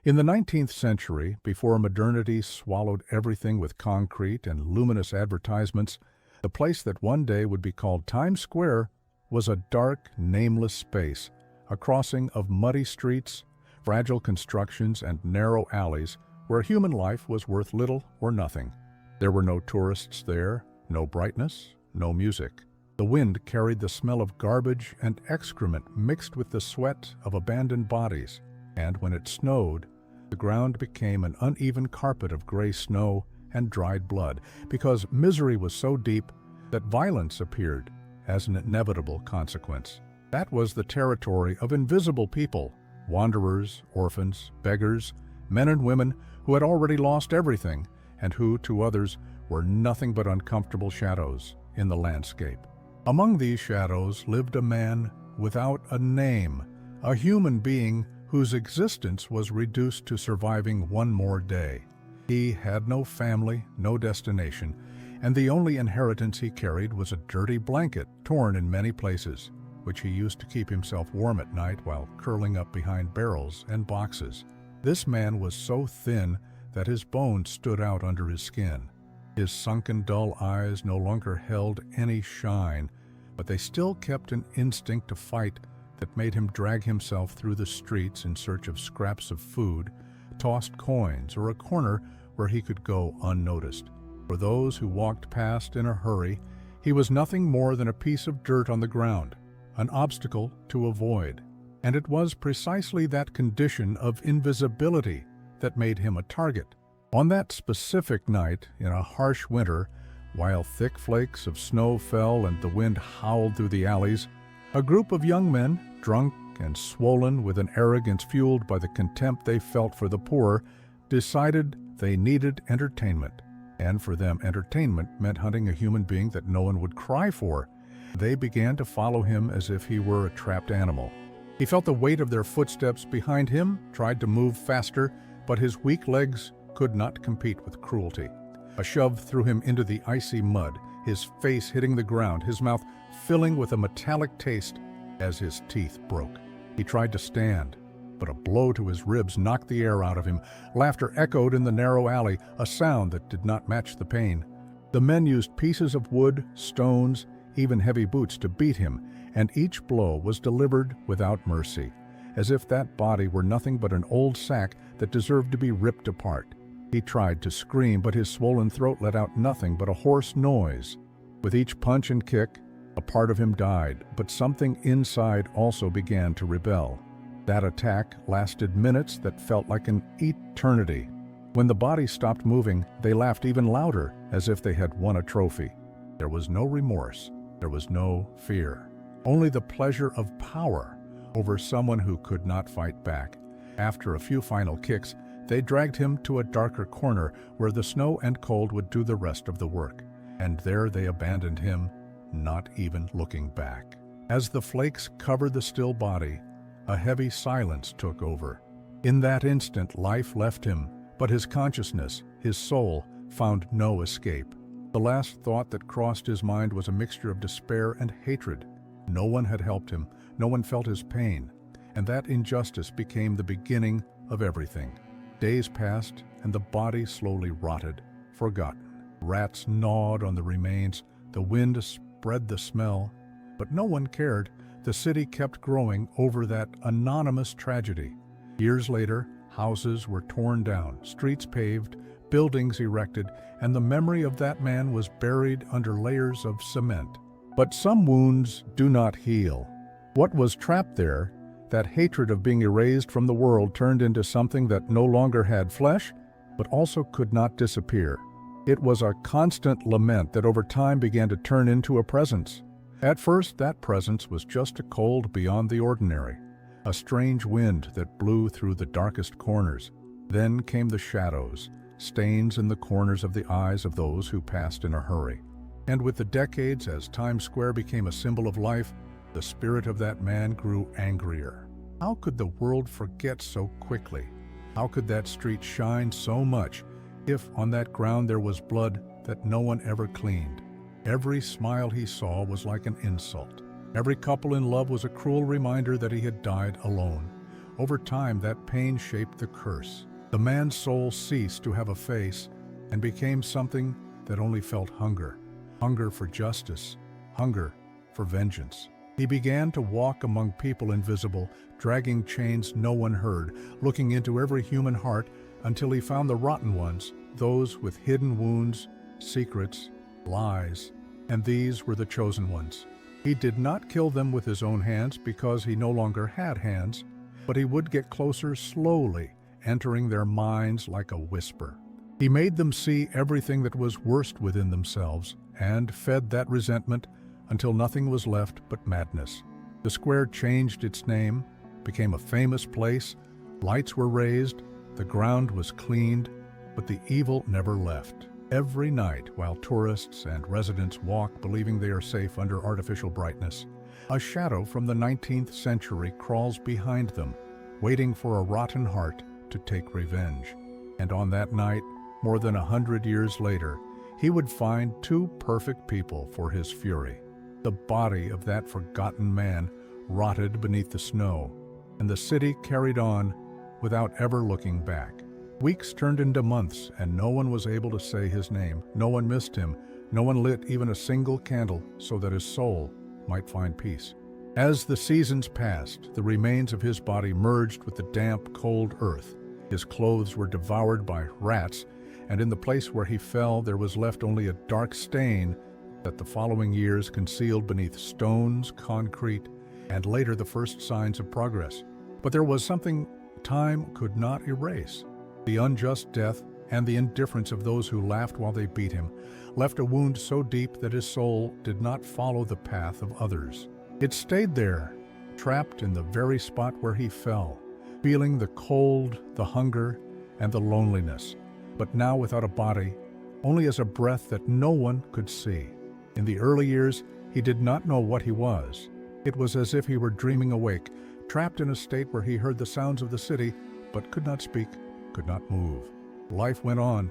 In the 19th century, before modernity swallowed everything with concrete and luminous advertisements, the place that one day would be called Times Square was a dark, nameless space, a crossing of muddy streets, fragile constructions, and narrow alleys where human life was worth little or nothing. There were no tourists there, no brightness, no music. The wind carried the smell of garbage and excrement mixed with the sweat of abandoned bodies, and when it snowed, the ground became an uneven carpet of gray snow and dried blood, because misery was so deep that violence appeared as an inevitable consequence. That was the territory of invisible people, wanderers, orphans, beggars, men and women who had already lost everything and who, to others, were nothing but uncomfortable shadows in the landscape. Among these shadows lived a man without a name, a human being whose existence was reduced to surviving one more day. He had no family, no destination, and the only inheritance he carried was a dirty blanket torn in many places, which he used to keep himself warm at night while curling up behind barrels and boxes. This man was so thin that his bones stood out under his skin. His sunken, dull eyes no longer held any shine, but they still kept an instinct to fight that made him drag himself through the streets in search of scraps of food, tossed coins, or a corner where he could go unnoticed. For those who walked past in a hurry, he was nothing more than a piece of dirt on the ground, an obstacle to avoid. And it was precisely that condition of invisibility that made him a target. On that specific night, in a harsh winter, while thick flakes of snow fell and the wind howled through the alleys, a group of young men, drunk and swollen with an arrogance fueled by the contempt they felt for the poor, decided they needed entertainment. And for them, entertainment meant hunting a human being that no one would cry for. They began to follow him as if he were a trapped animal. He felt the weight of their footsteps behind him, tried to move faster, but his weak legs could not compete with cruelty. A shove threw him into the icy mud, his face hitting the ground, his mouth filling with a metallic taste as his teeth broke. He tried to stand, but a blow to his ribs knocked the air out of him. Laughter echoed in the narrow alley, a sound that did not match the pain. The men used pieces of wood, stones, even heavy boots to beat him, and each blow was delivered without mercy, as if that body were nothing but an old sack that deserved to be ripped apart. He tried to scream, but his swollen throat let out nothing but a hoarse noise. With each punch and kick, a part of him died, but something inside also began to rebel. That attack lasted minutes that felt like an eternity. When the body stopped moving, they laughed even louder, as if they had won a trophy. There was no remorse. There was no fear. Only the pleasure of power over someone who could not fight back. After a few final kicks, they dragged him to a darker corner where the snow and cold would do the rest of the work. And there they abandoned him, not even looking back. As the flakes covered the still body, a heavy silence took over. In that instant, life left him, but his consciousness, his soul, found no escape. The last thought that crossed his mind was a mixture of despair and hatred. No one had helped him, no one felt his pain, and that injustice became the beginning of everything. Days passed, and the body slowly rotted, forgotten. Rats gnawed on the remains, the wind spread the smell, but no one cared. The city kept growing over that anonymous tragedy. Years later, houses were torn down, streets paved, buildings erected, and the memory of that man was buried under layers of cement. But some wounds do not heal. What was trapped there, that hatred of being erased from the world, turned into something that no longer had flesh, but also could not disappear. It was a constant lament that over time began to turn into a presence. At first, that presence was just a cold beyond the ordinary, a strange wind that blew through the darkest corners. Then came the shadows, stains in the corners of the eyes of those who passed in a hurry. And with the decades, as Times Square became a symbol of life, the spirit of that man grew angrier. How could the world forget so quickly? How could that street shine so much if on that ground there was blood that no one ever cleaned? Every smile he saw was like an insult. Every couple in love was a cruel reminder that he had died alone. Over time, that pain shaped the curse. The man's soul ceased to have a face and became something that only felt hunger. Hunger for justice, hunger for vengeance. He began to walk among people invisible, dragging chains no one heard, looking into every human heart until he found the rotten ones, those with hidden wounds, secrets, lies, and these were the chosen ones. He did not kill them with his own hands because he no longer had hands, but he would get closer slowly, entering their minds like a whisper. He made them see everything that was worst within themselves and fed that resentment until nothing was left but madness. The square changed its name, became a famous place, lights were raised, the ground was cleaned, but the evil never left. Every night, while tourists and residents walk believing they are safe under artificial brightness, a shadow from the 19th century crawls behind them, waiting for a rotten heart to take revenge. And on that night, more than 100 years later, he would find two perfect people for his fury. The body of that forgotten man rotted beneath the snow, and the city carried on without ever looking back. Weeks turned into months, and no one was able to say his name. No one missed him. No one lit even a single candle so that his soul might find peace. As the seasons passed, the remains of his body merged with the damp, cold earth. His clothes were devoured by rats, and in the place where he fell there was left only a dark stain that the following years concealed beneath stones, concrete, and later the first signs of progress. But there was something time could not erase. The unjust death and the indifference of those who laughed while they beat him left a wound so deep that his soul did not follow the path of others. It stayed there, trapped in the very spot where he fell, feeling the cold, the hunger, and the loneliness, but now without a body, only as a breath that no one could see. In the early years, he did not know what he was. It was as if he were dreaming awake, trapped in a state where he heard the sounds of the city, but could not speak, could not move. Life went on,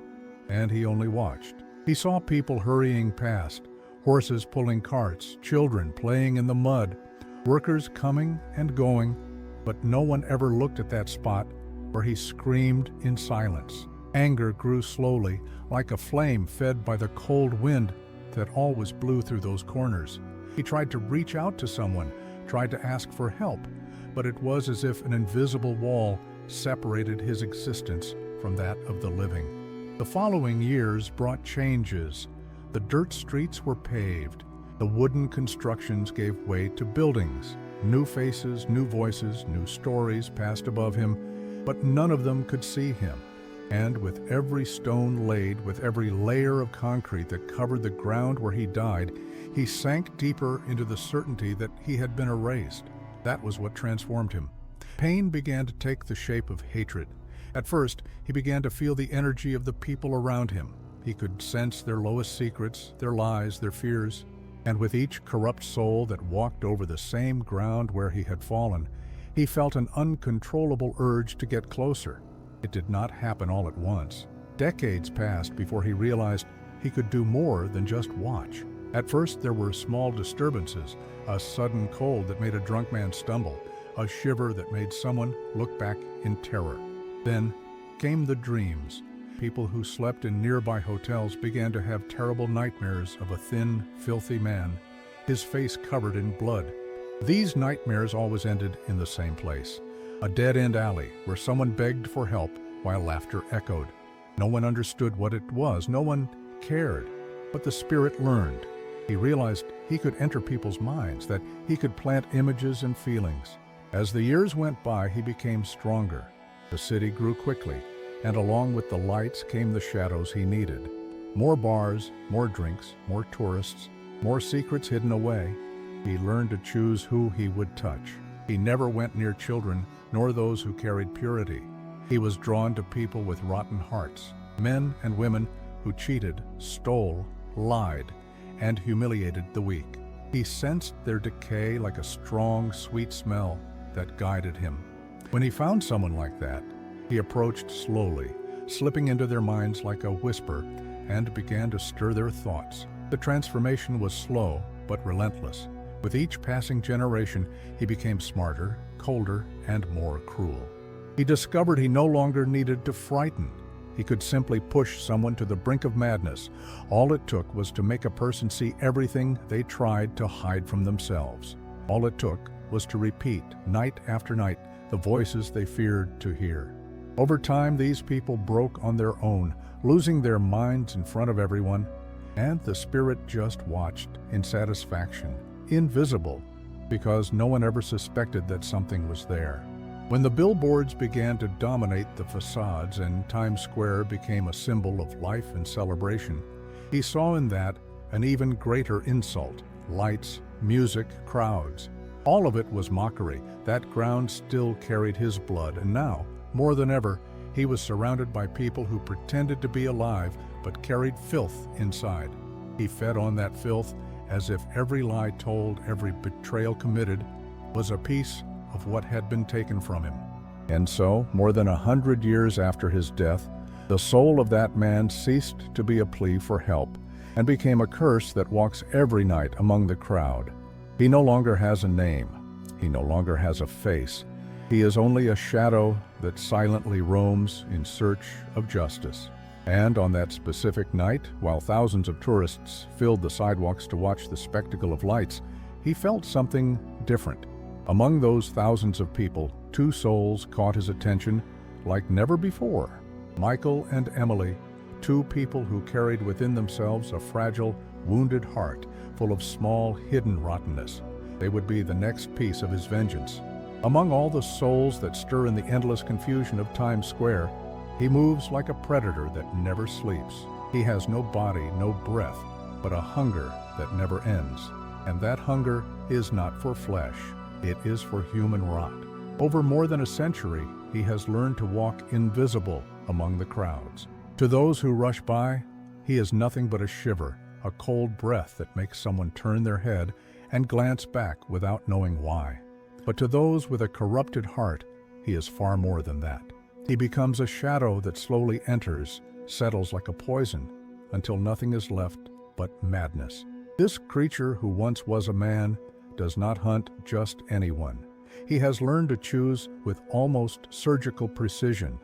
and he only watched. He saw people hurrying past, horses pulling carts, children playing in the mud, workers coming and going, but no one ever looked at that spot where he screamed in silence. Anger grew slowly, like a flame fed by the cold wind that always blew through those corners. He tried to reach out to someone, tried to ask for help, but it was as if an invisible wall separated his existence from that of the living. The following years brought changes. The dirt streets were paved. The wooden constructions gave way to buildings. New faces, new voices, new stories passed above him, but none of them could see him. And with every stone laid, with every layer of concrete that covered the ground where he died, he sank deeper into the certainty that he had been erased. That was what transformed him. Pain began to take the shape of hatred. At first, he began to feel the energy of the people around him. He could sense their lowest secrets, their lies, their fears. And with each corrupt soul that walked over the same ground where he had fallen, he felt an uncontrollable urge to get closer. It did not happen all at once. Decades passed before he realized he could do more than just watch. At first, there were small disturbances, a sudden cold that made a drunk man stumble, a shiver that made someone look back in terror. Then came the dreams. People who slept in nearby hotels began to have terrible nightmares of a thin, filthy man, his face covered in blood. These nightmares always ended in the same place, a dead-end alley where someone begged for help while laughter echoed. No one understood what it was, no one cared, but the spirit learned. He realized he could enter people's minds, that he could plant images and feelings. As the years went by, he became stronger. The city grew quickly, and along with the lights came the shadows he needed. More bars, more drinks, more tourists, more secrets hidden away. He learned to choose who he would touch. He never went near children, nor those who carried purity. He was drawn to people with rotten hearts, men and women who cheated, stole, lied, and humiliated the weak. He sensed their decay like a strong, sweet smell that guided him. When he found someone like that, he approached slowly, slipping into their minds like a whisper, and began to stir their thoughts. The transformation was slow but relentless. With each passing generation, he became smarter, colder, and more cruel. He discovered he no longer needed to frighten. He could simply push someone to the brink of madness. All it took was to make a person see everything they tried to hide from themselves. All it took was to repeat, night after night, the voices they feared to hear. Over time, these people broke on their own, losing their minds in front of everyone, and the spirit just watched in satisfaction, invisible, because no one ever suspected that something was there. When the billboards began to dominate the facades and Times Square became a symbol of life and celebration, he saw in that an even greater insult: lights, music, crowds. All of it was mockery. That ground still carried his blood, and now, more than ever, he was surrounded by people who pretended to be alive but carried filth inside. He fed on that filth as if every lie told, every betrayal committed, was a piece of what had been taken from him. And so, more than 100 years after his death, the soul of that man ceased to be a plea for help and became a curse that walks every night among the crowd. He no longer has a name. He no longer has a face. He is only a shadow that silently roams in search of justice. And on that specific night, while thousands of tourists filled the sidewalks to watch the spectacle of lights, he felt something different. Among those thousands of people, two souls caught his attention like never before. Michael and Emily, two people who carried within themselves a fragile, wounded heart full of small, hidden rottenness. They would be the next piece of his vengeance. Among all the souls that stir in the endless confusion of Times Square, he moves like a predator that never sleeps. He has no body, no breath, but a hunger that never ends. And that hunger is not for flesh. It is for human rot. Over more than a century, he has learned to walk invisible among the crowds. To those who rush by, he is nothing but a shiver, a cold breath that makes someone turn their head and glance back without knowing why. But to those with a corrupted heart, he is far more than that. He becomes a shadow that slowly enters, settles like a poison, until nothing is left but madness. This creature who once was a man does not hunt just anyone. He has learned to choose with almost surgical precision.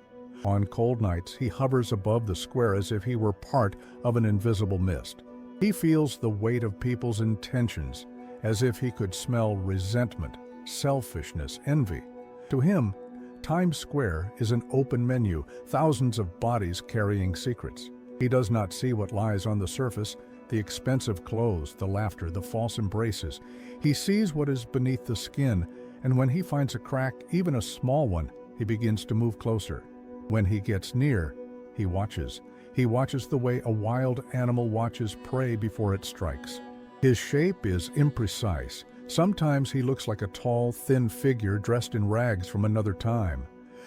On cold nights, he hovers above the square as if he were part of an invisible mist. He feels the weight of people's intentions, as if he could smell resentment, selfishness, envy. To him, Times Square is an open menu, thousands of bodies carrying secrets. He does not see what lies on the surface, the expensive clothes, the laughter, the false embraces. He sees what is beneath the skin, and when he finds a crack, even a small one, he begins to move closer. When he gets near, he watches. He watches the way a wild animal watches prey before it strikes. His shape is imprecise. Sometimes he looks like a tall, thin figure dressed in rags from another time.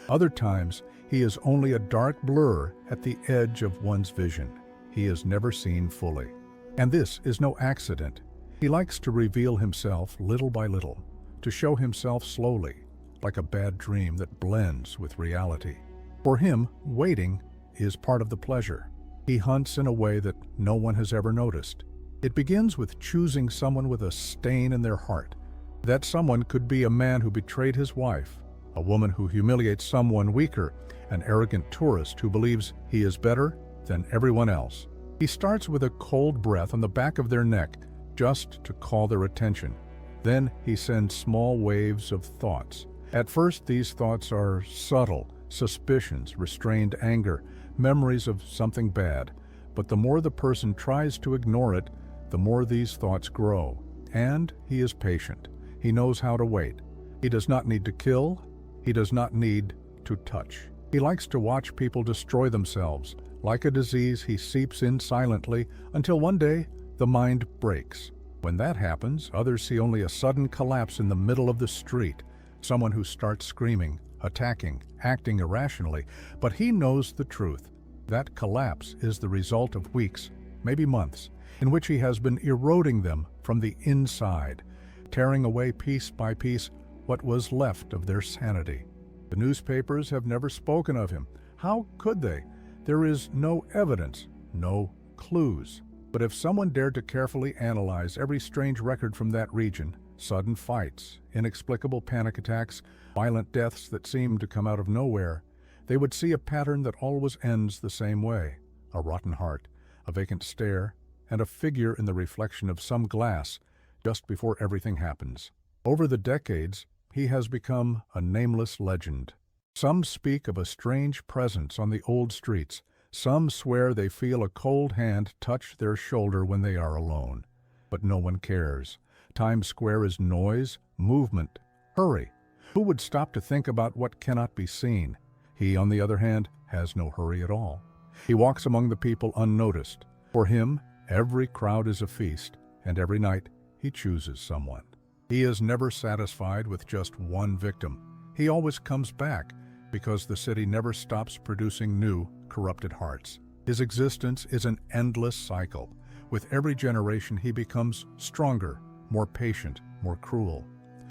Other times, he is only a dark blur at the edge of one's vision. He is never seen fully. And this is no accident. He likes to reveal himself little by little, to show himself slowly, like a bad dream that blends with reality. For him, waiting is part of the pleasure. He hunts in a way that no one has ever noticed. It begins with choosing someone with a stain in their heart. That someone could be a man who betrayed his wife, a woman who humiliates someone weaker, an arrogant tourist who believes he is better than everyone else. He starts with a cold breath on the back of their neck, just to call their attention. Then he sends small waves of thoughts. At first, these thoughts are subtle, suspicions, restrained anger, memories of something bad. But the more the person tries to ignore it, the more these thoughts grow. And he is patient. He knows how to wait. He does not need to kill. He does not need to touch. He likes to watch people destroy themselves. Like a disease, he seeps in silently until one day the mind breaks. When that happens, others see only a sudden collapse in the middle of the street. Someone who starts screaming, attacking, acting irrationally. But he knows the truth. That collapse is the result of weeks, maybe months, in which he has been eroding them from the inside, tearing away piece by piece what was left of their sanity. The newspapers have never spoken of him. How could they? There is no evidence, no clues. But if someone dared to carefully analyze every strange record from that region, sudden fights, inexplicable panic attacks, violent deaths that seemed to come out of nowhere, they would see a pattern that always ends the same way: a rotten heart, a vacant stare, and a figure in the reflection of some glass just before everything happens. Over the decades, he has become a nameless legend. Some speak of a strange presence on the old streets. Some swear they feel a cold hand touch their shoulder when they are alone. But no one cares. Times Square is noise, movement, hurry. Who would stop to think about what cannot be seen? He, on the other hand, has no hurry at all. He walks among the people unnoticed. For him, every crowd is a feast, and every night he chooses someone. He is never satisfied with just one victim. He always comes back, because the city never stops producing new, corrupted hearts. His existence is an endless cycle. With every generation he becomes stronger, more patient, more cruel.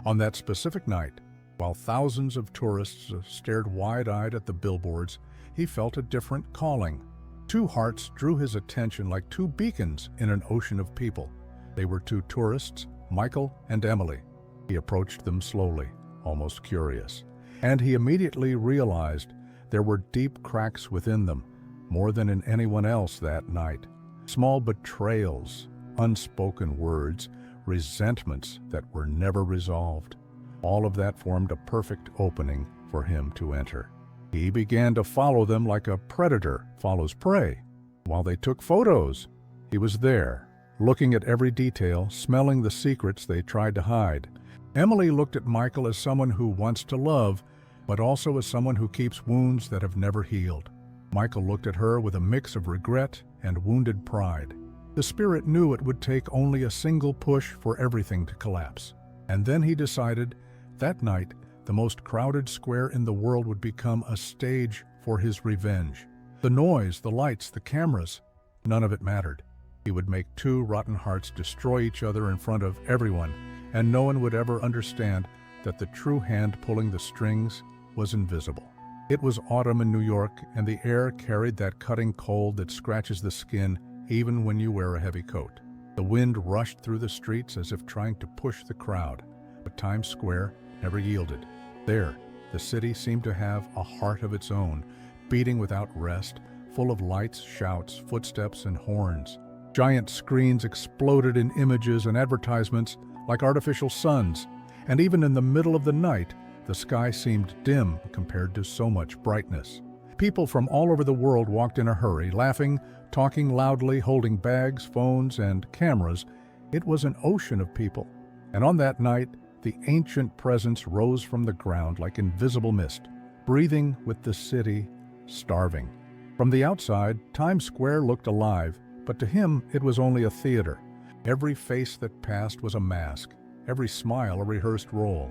On that specific night, while thousands of tourists stared wide-eyed at the billboards, he felt a different calling. Two hearts drew his attention like two beacons in an ocean of people. They were two tourists, Michael and Emily. He approached them slowly, almost curious. And he immediately realized there were deep cracks within them, more than in anyone else that night. Small betrayals, unspoken words, resentments that were never resolved. All of that formed a perfect opening for him to enter. He began to follow them like a predator follows prey. While they took photos, he was there, looking at every detail, smelling the secrets they tried to hide. Emily looked at Michael as someone who wants to love, but also as someone who keeps wounds that have never healed. Michael looked at her with a mix of regret and wounded pride. The spirit knew it would take only a single push for everything to collapse. And then he decided that night the most crowded square in the world would become a stage for his revenge. The noise, the lights, the cameras, none of it mattered. He would make two rotten hearts destroy each other in front of everyone, and no one would ever understand that the true hand pulling the strings was invisible. It was autumn in New York, and the air carried that cutting cold that scratches the skin even when you wear a heavy coat. The wind rushed through the streets as if trying to push the crowd, but Times Square never yielded. There, the city seemed to have a heart of its own, beating without rest, full of lights, shouts, footsteps, and horns. Giant screens exploded in images and advertisements like artificial suns, and even in the middle of the night, the sky seemed dim compared to so much brightness. People from all over the world walked in a hurry, laughing, talking loudly, holding bags, phones, and cameras. It was an ocean of people. And on that night, the ancient presence rose from the ground like invisible mist, breathing with the city, starving. From the outside, Times Square looked alive, but to him it was only a theater. Every face that passed was a mask, every smile a rehearsed role.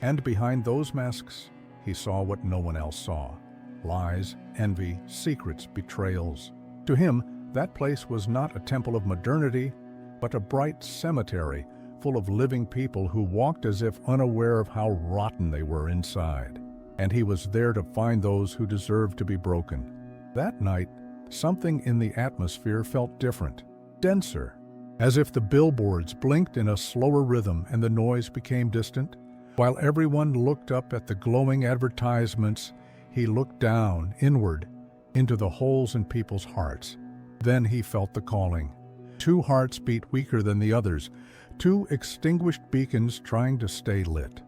And behind those masks, he saw what no one else saw: lies, envy, secrets, betrayals. To him, that place was not a temple of modernity, but a bright cemetery full of living people who walked as if unaware of how rotten they were inside. And he was there to find those who deserved to be broken. That night, something in the atmosphere felt different, denser, as if the billboards blinked in a slower rhythm and the noise became distant. While everyone looked up at the glowing advertisements, he looked down, inward, into the holes in people's hearts. Then he felt the calling. Two hearts beat weaker than the others, two extinguished beacons trying to stay lit.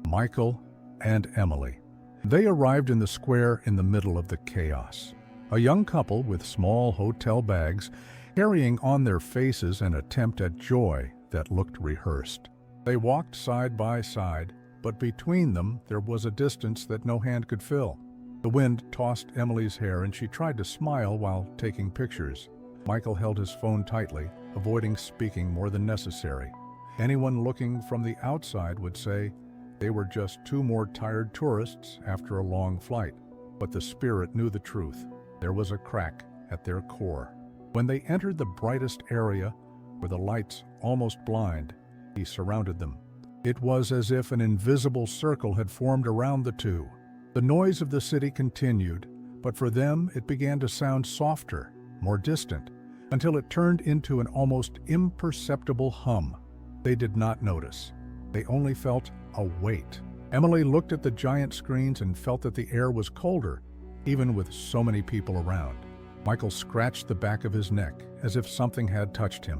Michael and Emily. They arrived in the square in the middle of the chaos. A young couple with small hotel bags, carrying on their faces an attempt at joy that looked rehearsed. They walked side by side, but between them there was a distance that no hand could fill. The wind tossed Emily's hair and she tried to smile while taking pictures. Michael held his phone tightly, avoiding speaking more than necessary. Anyone looking from the outside would say they were just two more tired tourists after a long flight. But the spirit knew the truth. There was a crack at their core. When they entered the brightest area, where the lights almost blind, he surrounded them. It was as if an invisible circle had formed around the two. The noise of the city continued, but for them it began to sound softer, more distant, until it turned into an almost imperceptible hum. They did not notice. They only felt a weight. Emily looked at the giant screens and felt that the air was colder, even with so many people around. Michael scratched the back of his neck as if something had touched him.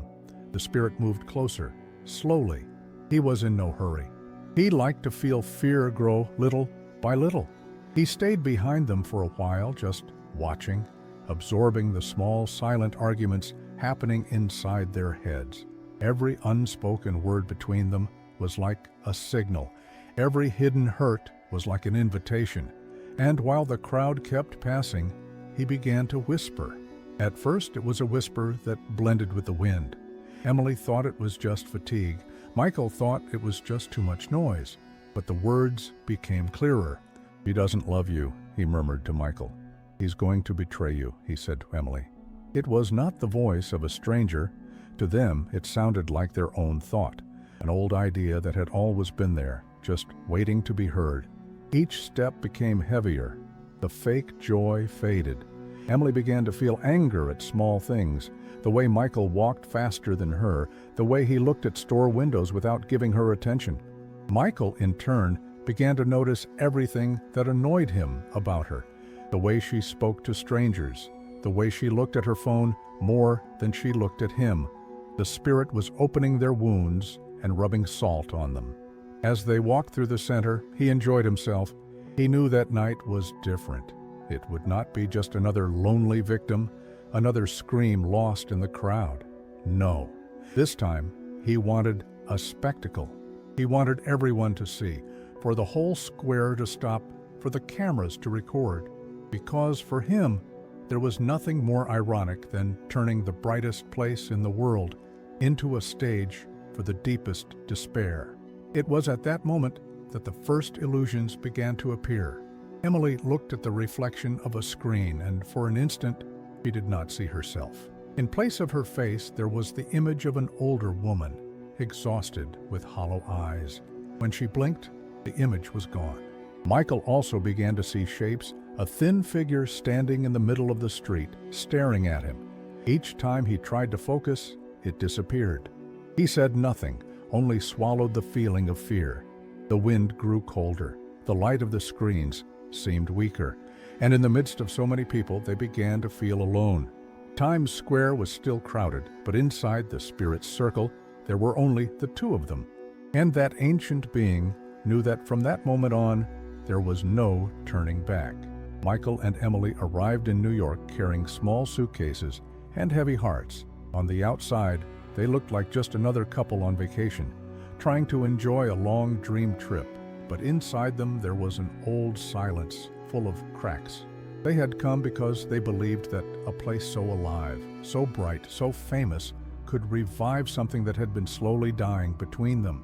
The spirit moved closer, slowly. He was in no hurry. He liked to feel fear grow little by little. He stayed behind them for a while, just watching, absorbing the small, silent arguments happening inside their heads. Every unspoken word between them was like a signal. Every hidden hurt was like an invitation. And while the crowd kept passing, he began to whisper. At first, it was a whisper that blended with the wind. Emily thought it was just fatigue. Michael thought it was just too much noise. But the words became clearer. "He doesn't love you," he murmured to Michael. "He's going to betray you," he said to Emily. It was not the voice of a stranger. To them, it sounded like their own thought, an old idea that had always been there, just waiting to be heard. Each step became heavier. The fake joy faded. Emily began to feel anger at small things, the way Michael walked faster than her, the way he looked at store windows without giving her attention. Michael, in turn, began to notice everything that annoyed him about her, the way she spoke to strangers, the way she looked at her phone more than she looked at him. The spirit was opening their wounds and rubbing salt on them. As they walked through the center, he enjoyed himself. He knew that night was different. It would not be just another lonely victim, another scream lost in the crowd. No, this time he wanted a spectacle. He wanted everyone to see, for the whole square to stop, for the cameras to record. Because for him, there was nothing more ironic than turning the brightest place in the world into a stage for the deepest despair. It was at that moment that the first illusions began to appear. Emily looked at the reflection of a screen, and for an instant, she did not see herself. In place of her face, there was the image of an older woman, exhausted with hollow eyes. When she blinked, the image was gone. Michael also began to see shapes, a thin figure standing in the middle of the street, staring at him. Each time he tried to focus, it disappeared. He said nothing, only swallowed the feeling of fear. The wind grew colder. The light of the screens seemed weaker. And in the midst of so many people, they began to feel alone. Times Square was still crowded, but inside the spirit's circle, there were only the two of them. And that ancient being knew that from that moment on, there was no turning back. Michael and Emily arrived in New York carrying small suitcases and heavy hearts. On the outside, they looked like just another couple on vacation, trying to enjoy a long dream trip. But inside them, there was an old silence full of cracks. They had come because they believed that a place so alive, so bright, so famous, could revive something that had been slowly dying between them.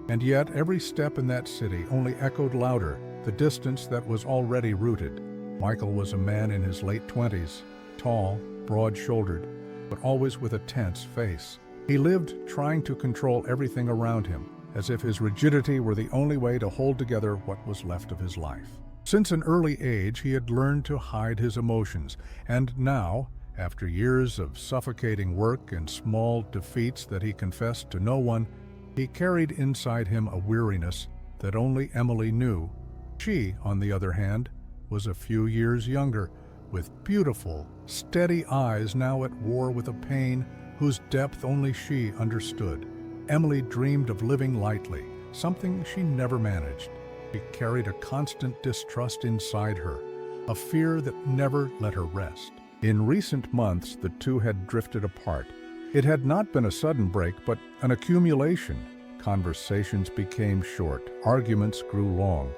And yet, every step in that city only echoed louder, the distance that was already rooted. Michael was a man in his late 20s, tall, broad-shouldered, but always with a tense face. He lived trying to control everything around him, as if his rigidity were the only way to hold together what was left of his life. Since an early age, he had learned to hide his emotions, and now, after years of suffocating work and small defeats that he confessed to no one, he carried inside him a weariness that only Emily knew. She, on the other hand, was a few years younger, with beautiful, steady eyes now at war with a pain whose depth only she understood. Emily dreamed of living lightly, something she never managed. She carried a constant distrust inside her, a fear that never let her rest. In recent months, the two had drifted apart. It had not been a sudden break, but an accumulation. Conversations became short, arguments grew long.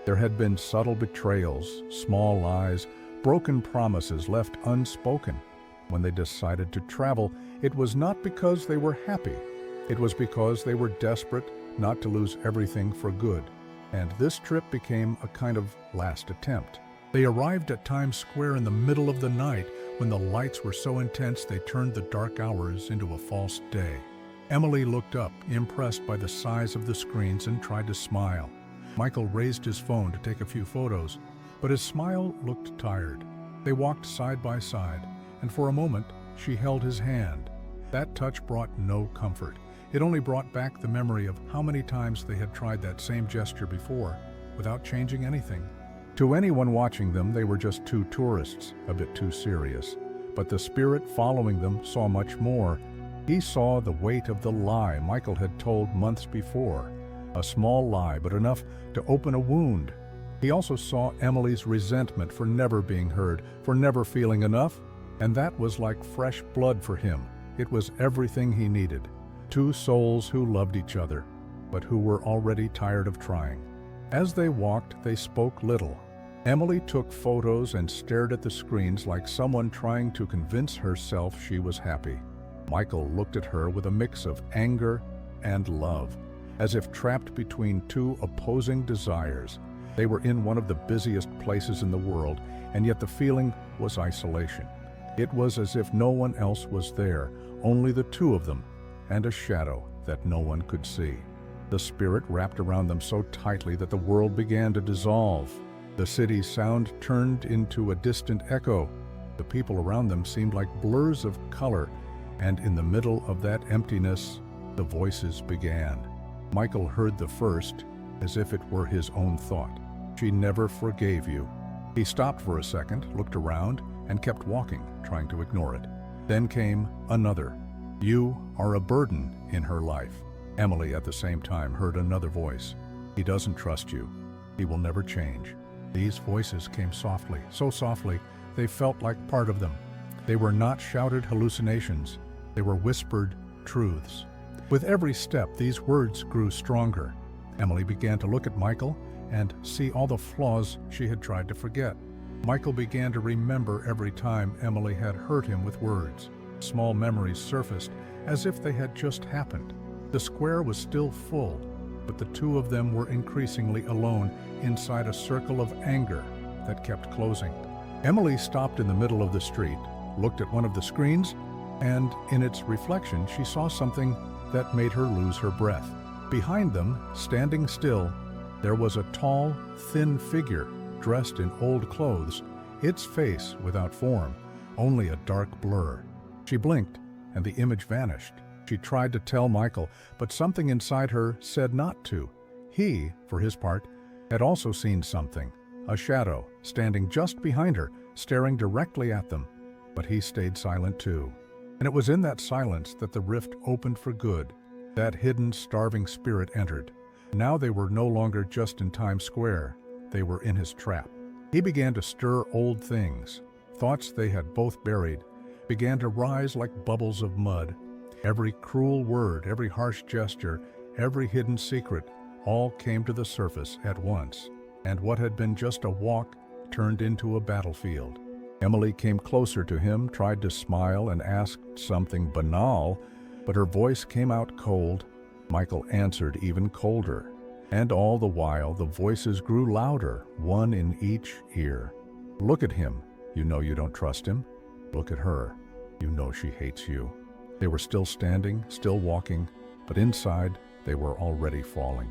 There had been subtle betrayals, small lies, broken promises left unspoken. When they decided to travel, it was not because they were happy. It was because they were desperate not to lose everything for good. And this trip became a kind of last attempt. They arrived at Times Square in the middle of the night when the lights were so intense they turned the dark hours into a false day. Emily looked up, impressed by the size of the screens, and tried to smile. Michael raised his phone to take a few photos, but his smile looked tired. They walked side by side, and for a moment, she held his hand. That touch brought no comfort. It only brought back the memory of how many times they had tried that same gesture before, without changing anything. To anyone watching them, they were just two tourists, a bit too serious. But the spirit following them saw much more. He saw the weight of the lie Michael had told months before. A small lie, but enough to open a wound. He also saw Emily's resentment for never being heard, for never feeling enough. And that was like fresh blood for him. It was everything he needed. Two souls who loved each other, but who were already tired of trying. As they walked, they spoke little. Emily took photos and stared at the screens like someone trying to convince herself she was happy. Michael looked at her with a mix of anger and love, as if trapped between two opposing desires. They were in one of the busiest places in the world, and yet the feeling was isolation. It was as if no one else was there, only the two of them, and a shadow that no one could see. The spirit wrapped around them so tightly that the world began to dissolve. The city's sound turned into a distant echo. The people around them seemed like blurs of color, and in the middle of that emptiness, the voices began. Michael heard the first, as if it were his own thought. "She never forgave you." He stopped for a second, looked around, and kept walking, trying to ignore it. Then came another. "You are a burden in her life." Emily at the same time heard another voice. "He doesn't trust you. He will never change." These voices came softly, so softly they felt like part of them. They were not shouted hallucinations. They were whispered truths. With every step, these words grew stronger. Emily began to look at Michael and see all the flaws she had tried to forget. Michael began to remember every time Emily had hurt him with words. Small memories surfaced as if they had just happened. The square was still full, but the two of them were increasingly alone inside a circle of anger that kept closing. Emily stopped in the middle of the street, looked at one of the screens, and in its reflection she saw something that made her lose her breath. Behind them, standing still, there was a tall, thin figure dressed in old clothes, its face without form, only a dark blur. She blinked, and the image vanished. She tried to tell Michael, but something inside her said not to. He, for his part, had also seen something, a shadow standing just behind her, staring directly at them. But he stayed silent too. And it was in that silence that the rift opened for good. That hidden, starving spirit entered. Now they were no longer just in Times Square. They were in his trap. He began to stir old things. Thoughts they had both buried began to rise like bubbles of mud. Every cruel word, every harsh gesture, every hidden secret, all came to the surface at once. And what had been just a walk turned into a battlefield. Emily came closer to him, tried to smile and asked something banal, but her voice came out cold. Michael answered even colder. And all the while, the voices grew louder, one in each ear. "Look at him. You know you don't trust him. Look at her. You know she hates you." They were still standing, still walking, but inside they were already falling.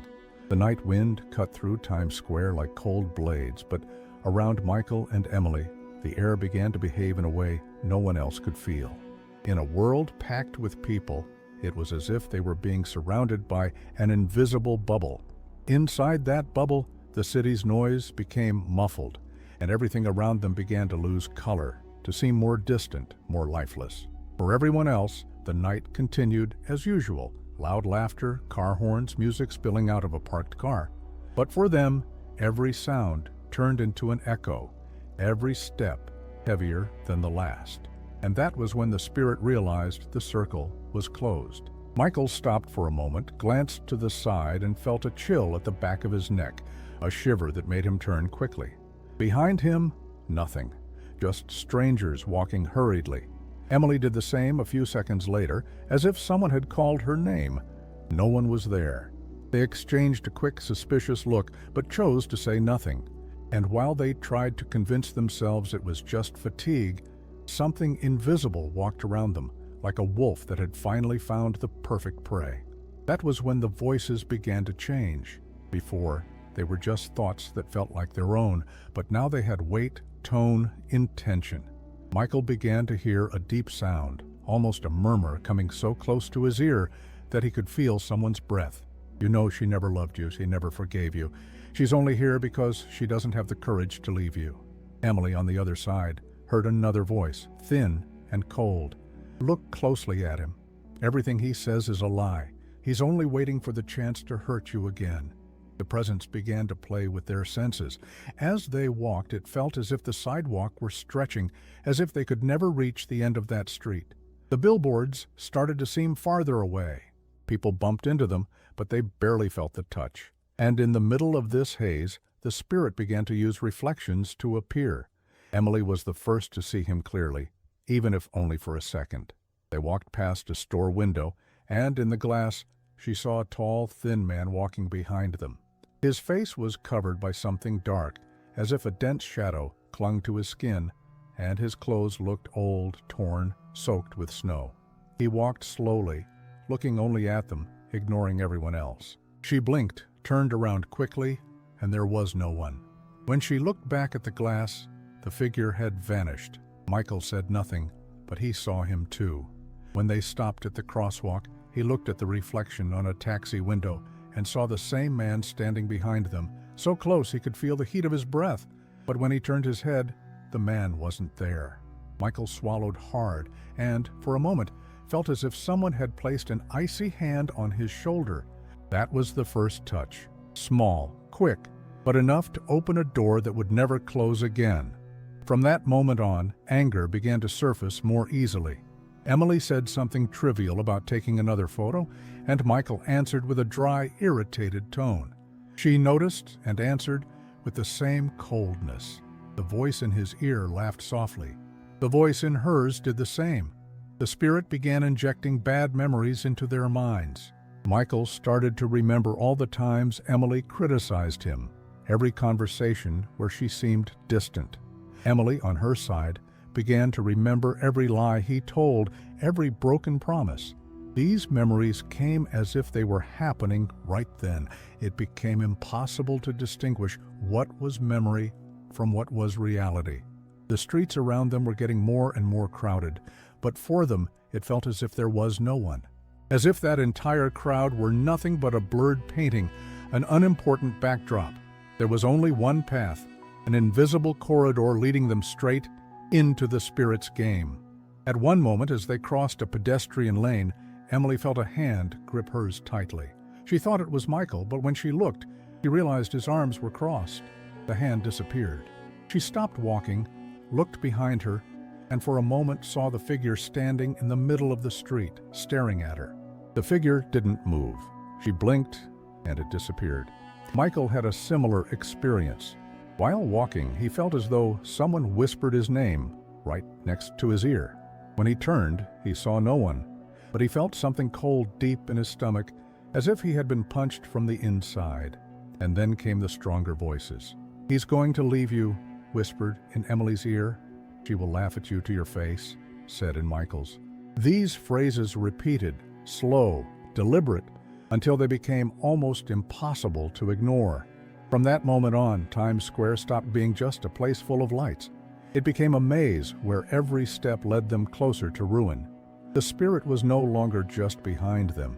The night wind cut through Times Square like cold blades, but around Michael and Emily, the air began to behave in a way no one else could feel. In a world packed with people, it was as if they were being surrounded by an invisible bubble. Inside that bubble, the city's noise became muffled, and everything around them began to lose color, to seem more distant, more lifeless. For everyone else, the night continued as usual, loud laughter, car horns, music spilling out of a parked car. But for them, every sound turned into an echo, every step heavier than the last. And that was when the spirit realized the circle was closed. Michael stopped for a moment, glanced to the side, and felt a chill at the back of his neck, a shiver that made him turn quickly. Behind him, nothing, just strangers walking hurriedly. Emily did the same a few seconds later, as if someone had called her name. No one was there. They exchanged a quick, suspicious look, but chose to say nothing. And while they tried to convince themselves it was just fatigue, something invisible walked around them, like a wolf that had finally found the perfect prey. That was when the voices began to change. Before, they were just thoughts that felt like their own, but now they had weight, tone, intention. Michael began to hear a deep sound, almost a murmur coming so close to his ear that he could feel someone's breath. "You know she never loved you, she never forgave you. She's only here because she doesn't have the courage to leave you." Emily, on the other side, heard another voice, thin and cold. "Look closely at him. Everything he says is a lie. He's only waiting for the chance to hurt you again." The presence began to play with their senses. As they walked, it felt as if the sidewalk were stretching, as if they could never reach the end of that street. The billboards started to seem farther away. People bumped into them, but they barely felt the touch. And in the middle of this haze, the spirit began to use reflections to appear. Emily was the first to see him clearly, even if only for a second. They walked past a store window, and in the glass, she saw a tall, thin man walking behind them. His face was covered by something dark, as if a dense shadow clung to his skin, and his clothes looked old, torn, soaked with snow. He walked slowly, looking only at them, ignoring everyone else. She blinked, turned around quickly, and there was no one. When she looked back at the glass, the figure had vanished. Michael said nothing, but he saw him too. When they stopped at the crosswalk, he looked at the reflection on a taxi window and saw the same man standing behind them, so close he could feel the heat of his breath. But when he turned his head, the man wasn't there. Michael swallowed hard and, for a moment, felt as if someone had placed an icy hand on his shoulder. That was the first touch. Small, quick, but enough to open a door that would never close again. From that moment on, anger began to surface more easily. Emily said something trivial about taking another photo, and Michael answered with a dry, irritated tone. She noticed and answered with the same coldness. The voice in his ear laughed softly. The voice in hers did the same. The spirit began injecting bad memories into their minds. Michael started to remember all the times Emily criticized him, every conversation where she seemed distant. Emily, on her side, began to remember every lie he told, every broken promise. These memories came as if they were happening right then. It became impossible to distinguish what was memory from what was reality. The streets around them were getting more and more crowded, but for them it felt as if there was no one. As if that entire crowd were nothing but a blurred painting, an unimportant backdrop. There was only one path, an invisible corridor leading them straight into the spirit's game. At one moment, as they crossed a pedestrian lane, Emily felt a hand grip hers tightly. She thought it was Michael, but when she looked, she realized his arms were crossed. The hand disappeared. She stopped walking, looked behind her, and for a moment saw the figure standing in the middle of the street, staring at her. The figure didn't move. She blinked, and it disappeared. Michael had a similar experience. While walking, he felt as though someone whispered his name right next to his ear. When he turned, he saw no one, but he felt something cold deep in his stomach, as if he had been punched from the inside. And then came the stronger voices. "He's going to leave you," whispered in Emily's ear. "She will laugh at you to your face," said in Michael's. These phrases repeated, slow, deliberate, until they became almost impossible to ignore. From that moment on, Times Square stopped being just a place full of lights. It became a maze where every step led them closer to ruin. The spirit was no longer just behind them.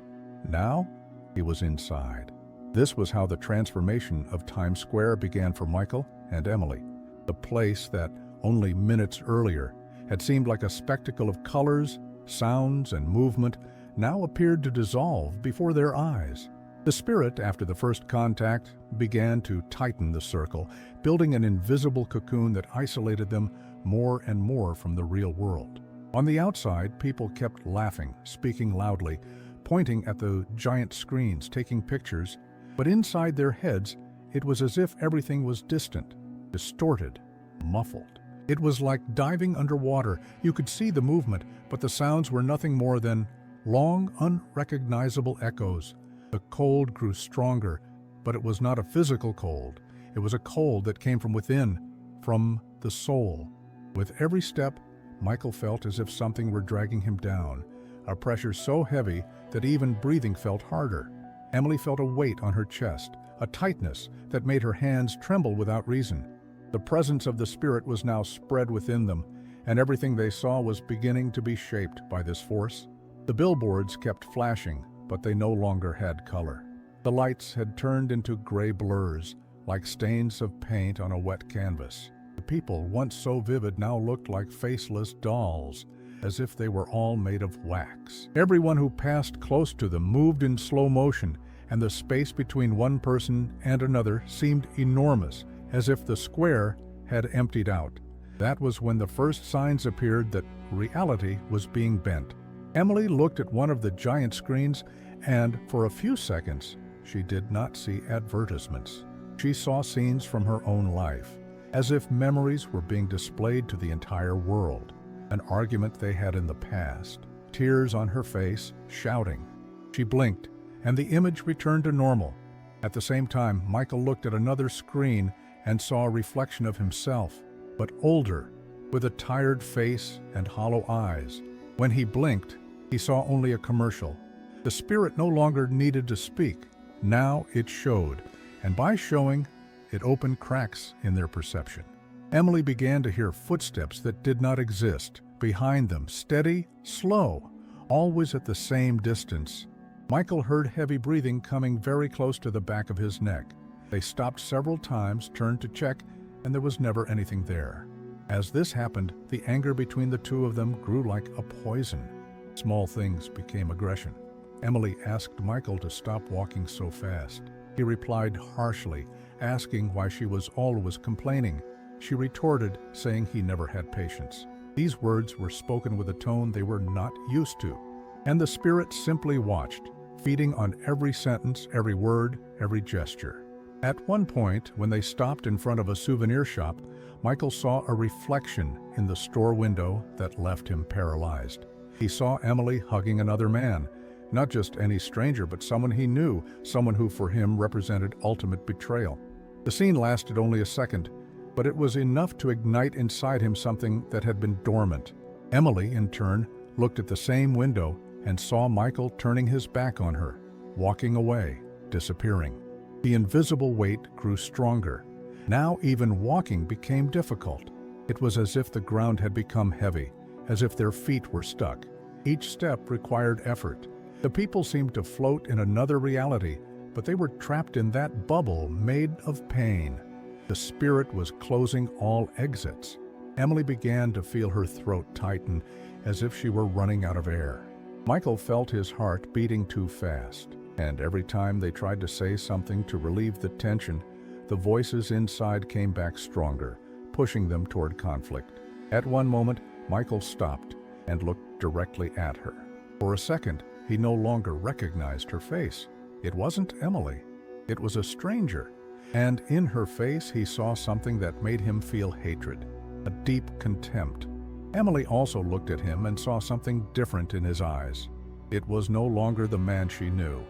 Now, he was inside. This was how the transformation of Times Square began for Michael and Emily. The place that, only minutes earlier, had seemed like a spectacle of colors, sounds, and movement, now appeared to dissolve before their eyes. The spirit, after the first contact, began to tighten the circle, building an invisible cocoon that isolated them more and more from the real world. On the outside, people kept laughing, speaking loudly, pointing at the giant screens, taking pictures, but inside their heads, it was as if everything was distant, distorted, muffled. It was like diving underwater. You could see the movement, but the sounds were nothing more than long, unrecognizable echoes. The cold grew stronger, but it was not a physical cold. It was a cold that came from within, from the soul. With every step, Michael felt as if something were dragging him down, a pressure so heavy that even breathing felt harder. Emily felt a weight on her chest, a tightness that made her hands tremble without reason. The presence of the spirit was now spread within them, and everything they saw was beginning to be shaped by this force. The billboards kept flashing, but they no longer had color. The lights had turned into gray blurs, like stains of paint on a wet canvas. The people, once so vivid, now looked like faceless dolls, as if they were all made of wax. Everyone who passed close to them moved in slow motion, and the space between one person and another seemed enormous, as if the square had emptied out. That was when the first signs appeared that reality was being bent. Emily looked at one of the giant screens, and for a few seconds, she did not see advertisements. She saw scenes from her own life, as if memories were being displayed to the entire world. An argument they had in the past, tears on her face, shouting. She blinked, and the image returned to normal. At the same time, Michael looked at another screen and saw a reflection of himself, but older, with a tired face and hollow eyes. When he blinked, he saw only a commercial. The spirit no longer needed to speak. Now it showed, and by showing, it opened cracks in their perception. Emily began to hear footsteps that did not exist, behind them, steady, slow, always at the same distance. Michael heard heavy breathing coming very close to the back of his neck. They stopped several times, turned to check, and there was never anything there. As this happened, the anger between the two of them grew like a poison. Small things became aggression. Emily asked Michael to stop walking so fast. He replied harshly, asking why she was always complaining. She retorted, saying he never had patience. These words were spoken with a tone they were not used to, and the spirit simply watched, feeding on every sentence, every word, every gesture. At one point, when they stopped in front of a souvenir shop, Michael saw a reflection in the store window that left him paralyzed. He saw Emily hugging another man, not just any stranger, but someone he knew, someone who for him represented ultimate betrayal. The scene lasted only a second, but it was enough to ignite inside him something that had been dormant. Emily, in turn, looked at the same window and saw Michael turning his back on her, walking away, disappearing. The invisible weight grew stronger. Now even walking became difficult. It was as if the ground had become heavy, as if their feet were stuck. Each step required effort. The people seemed to float in another reality, but they were trapped in that bubble made of pain. The spirit was closing all exits. Emily began to feel her throat tighten, as if she were running out of air. Michael felt his heart beating too fast, and every time they tried to say something to relieve the tension, the voices inside came back stronger, pushing them toward conflict. At one moment, Michael stopped and looked directly at her. For a second, he no longer recognized her face. It wasn't Emily. It was a stranger. And in her face, he saw something that made him feel hatred, a deep contempt. Emily also looked at him and saw something different in his eyes. It was no longer the man she knew.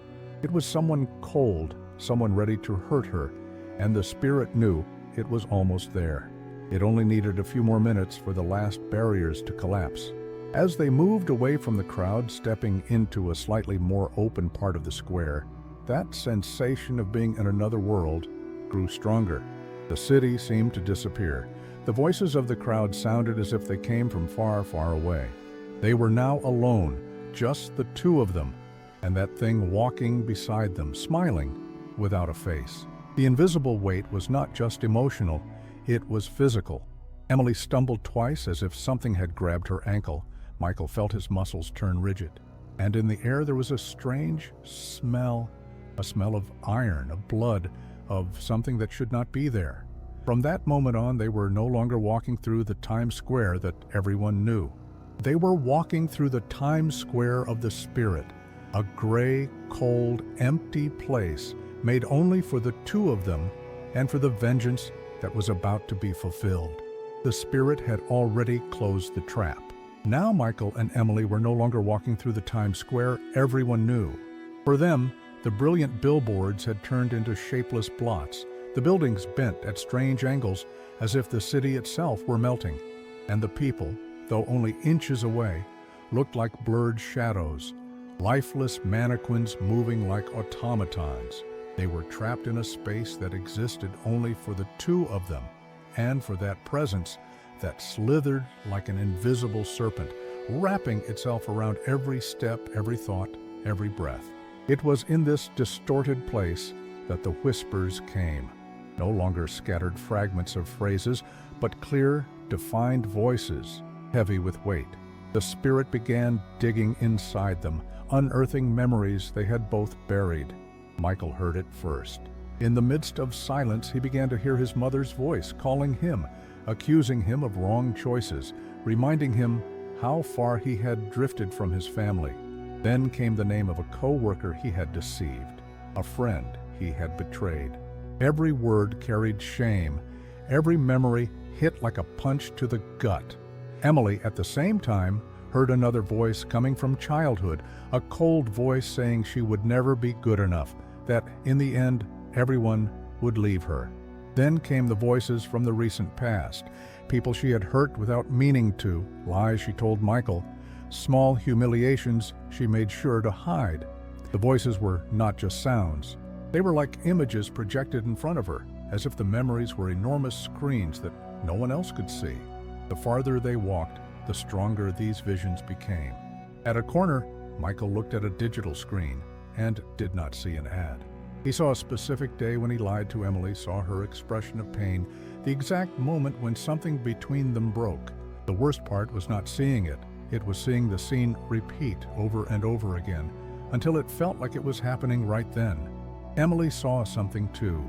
It was someone cold, someone ready to hurt her, and the spirit knew it was almost there. It only needed a few more minutes for the last barriers to collapse. As they moved away from the crowd, stepping into a slightly more open part of the square, that sensation of being in another world grew stronger. The city seemed to disappear. The voices of the crowd sounded as if they came from far, far away. They were now alone, just the two of them, and that thing walking beside them, smiling, without a face. The invisible weight was not just emotional, it was physical. Emily stumbled twice as if something had grabbed her ankle. Michael felt his muscles turn rigid, and in the air there was a strange smell, a smell of iron, of blood, of something that should not be there. From that moment on, they were no longer walking through the Times Square that everyone knew. They were walking through the Times Square of the spirit, a gray, cold, empty place made only for the two of them and for the vengeance that was about to be fulfilled. The spirit had already closed the trap. Now Michael and Emily were no longer walking through the Times Square everyone knew. For them, the brilliant billboards had turned into shapeless blots. The buildings bent at strange angles as if the city itself were melting. And the people, though only inches away, looked like blurred shadows, lifeless mannequins moving like automatons. They were trapped in a space that existed only for the two of them, and for that presence, that slithered like an invisible serpent, wrapping itself around every step, every thought, every breath. It was in this distorted place that the whispers came, no longer scattered fragments of phrases, but clear, defined voices, heavy with weight. The spirit began digging inside them, unearthing memories they had both buried. Michael heard it first. In the midst of silence, he began to hear his mother's voice calling him, accusing him of wrong choices, reminding him how far he had drifted from his family. Then came the name of a co-worker he had deceived, a friend he had betrayed. Every word carried shame. Every memory hit like a punch to the gut. Emily, at the same time, heard another voice coming from childhood, a cold voice saying she would never be good enough, that in the end, everyone would leave her. Then came the voices from the recent past, people she had hurt without meaning to, lies she told Michael, small humiliations she made sure to hide. The voices were not just sounds. They were like images projected in front of her, as if the memories were enormous screens that no one else could see. The farther they walked, the stronger these visions became. At a corner, Michael looked at a digital screen and did not see an ad. He saw a specific day when he lied to Emily, saw her expression of pain, the exact moment when something between them broke. The worst part was not seeing it. It was seeing the scene repeat over and over again, until it felt like it was happening right then. Emily saw something too.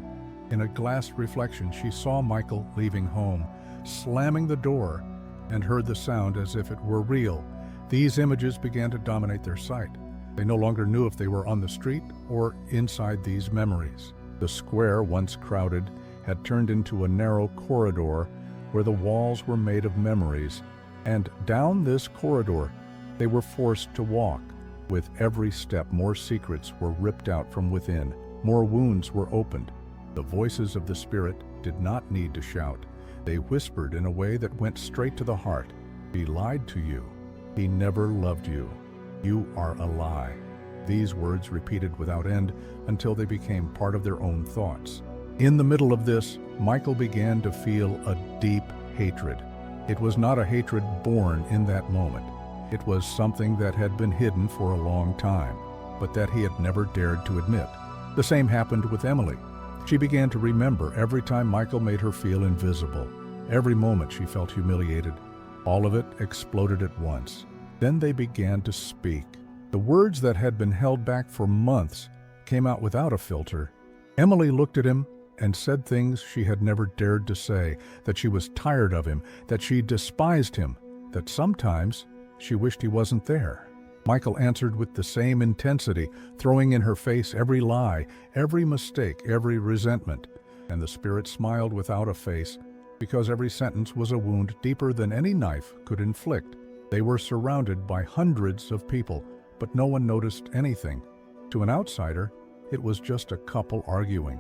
In a glass reflection, she saw Michael leaving home, slamming the door, and heard the sound as if it were real. These images began to dominate their sight. They no longer knew if they were on the street or inside these memories. The square, once crowded, had turned into a narrow corridor where the walls were made of memories, and down this corridor they were forced to walk. With every step, more secrets were ripped out from within, more wounds were opened. The voices of the spirit did not need to shout. They whispered in a way that went straight to the heart. He lied to you. He never loved you. You are a lie. These words repeated without end until they became part of their own thoughts. In the middle of this, Michael began to feel a deep hatred. It was not a hatred born in that moment. It was something that had been hidden for a long time, but that he had never dared to admit. The same happened with Emily. She began to remember every time Michael made her feel invisible. Every moment she felt humiliated. All of it exploded at once. Then they began to speak. The words that had been held back for months came out without a filter. Emily looked at him and said things she had never dared to say, that she was tired of him, that she despised him, that sometimes she wished he wasn't there. Michael answered with the same intensity, throwing in her face every lie, every mistake, every resentment. And the spirit smiled without a face, because every sentence was a wound deeper than any knife could inflict. They were surrounded by hundreds of people, but no one noticed anything. To an outsider, it was just a couple arguing.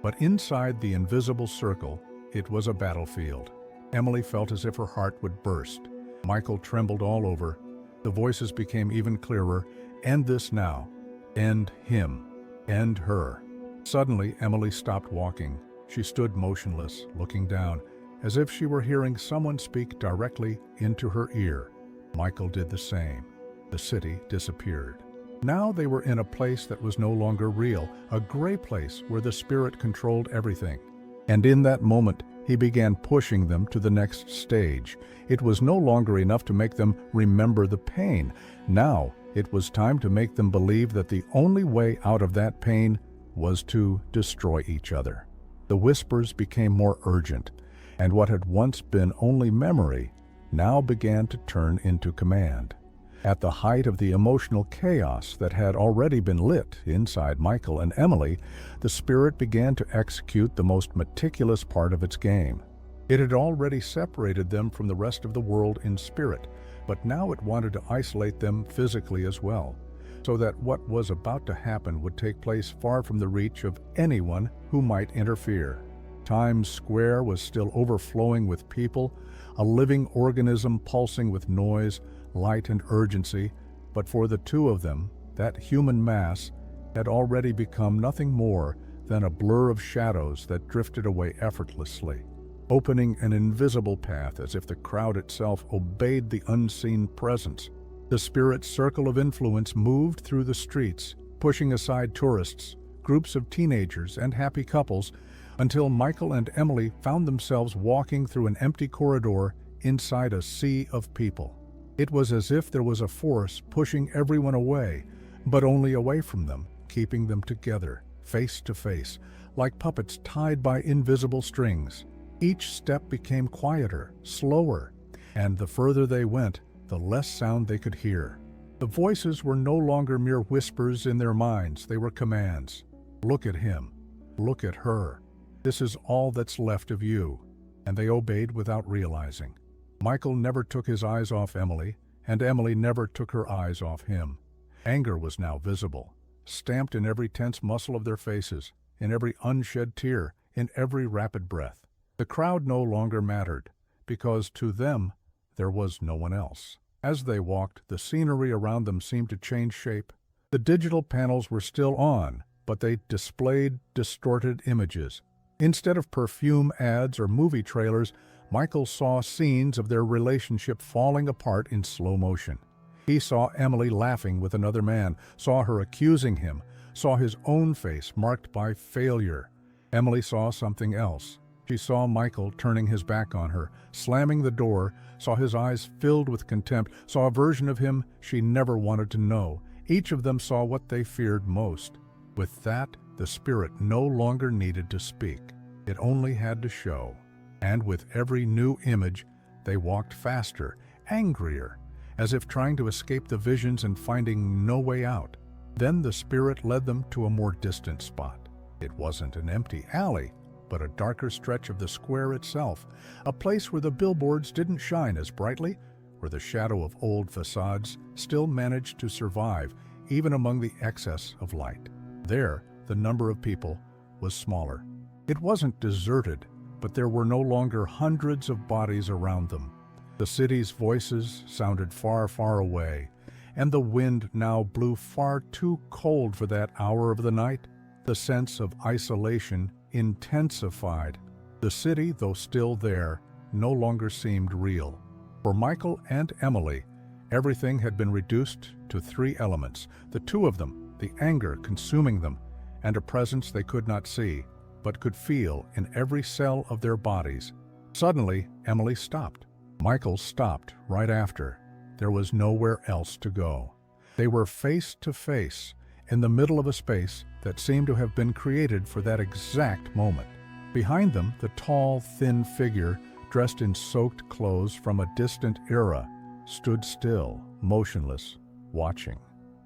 But inside the invisible circle, it was a battlefield. Emily felt as if her heart would burst. Michael trembled all over. The voices became even clearer. End this now. End him. End her. Suddenly, Emily stopped walking. She stood motionless, looking down, as if she were hearing someone speak directly into her ear. Michael did the same. The city disappeared. Now they were in a place that was no longer real, a gray place where the spirit controlled everything. And in that moment, he began pushing them to the next stage. It was no longer enough to make them remember the pain. Now, it was time to make them believe that the only way out of that pain was to destroy each other. The whispers became more urgent, and what had once been only memory now began to turn into command. At the height of the emotional chaos that had already been lit inside Michael and Emily, the spirit began to execute the most meticulous part of its game. It had already separated them from the rest of the world in spirit, but now it wanted to isolate them physically as well, so that what was about to happen would take place far from the reach of anyone who might interfere. Times Square was still overflowing with people, a living organism pulsing with noise, light, and urgency, but for the two of them, that human mass had already become nothing more than a blur of shadows that drifted away effortlessly. opening an invisible path as if the crowd itself obeyed the unseen presence. The spirit's circle of influence moved through the streets, pushing aside tourists, groups of teenagers, and happy couples, until Michael and Emily found themselves walking through an empty corridor inside a sea of people. It was as if there was a force pushing everyone away, but only away from them, keeping them together, face to face, like puppets tied by invisible strings. Each step became quieter, slower, and the further they went, the less sound they could hear. The voices were no longer mere whispers in their minds, they were commands. Look at him. Look at her. This is all that's left of you. And they obeyed without realizing. Michael never took his eyes off Emily, and Emily never took her eyes off him. Anger was now visible, stamped in every tense muscle of their faces, in every unshed tear, in every rapid breath. The crowd no longer mattered, because to them there was no one else. As they walked, the scenery around them seemed to change shape. The digital panels were still on, but they displayed distorted images. Instead of perfume ads or movie trailers, Michael saw scenes of their relationship falling apart in slow motion. He saw Emily laughing with another man, saw her accusing him, saw his own face marked by failure. Emily saw something else. She saw Michael turning his back on her, slamming the door, saw his eyes filled with contempt, saw a version of him she never wanted to know. Each of them saw what they feared most. With that, the spirit no longer needed to speak. It only had to show. And with every new image, they walked faster, angrier, as if trying to escape the visions and finding no way out. Then the spirit led them to a more distant spot. It wasn't an empty alley, but a darker stretch of the square itself, a place where the billboards didn't shine as brightly, where the shadow of old facades still managed to survive, even among the excess of light. There, the number of people was smaller. It wasn't deserted, but there were no longer hundreds of bodies around them. The city's voices sounded far, far away, and the wind now blew far too cold for that hour of the night. The sense of isolation intensified. The city, though still there, no longer seemed real. For Michael and Emily, everything had been reduced to three elements, the two of them, the anger consuming them, and a presence they could not see, but could feel in every cell of their bodies. Suddenly, Emily stopped. Michael stopped right after. There was nowhere else to go. They were face to face, in the middle of a space that seemed to have been created for that exact moment. Behind them, the tall, thin figure, dressed in soaked clothes from a distant era, stood still, motionless, watching.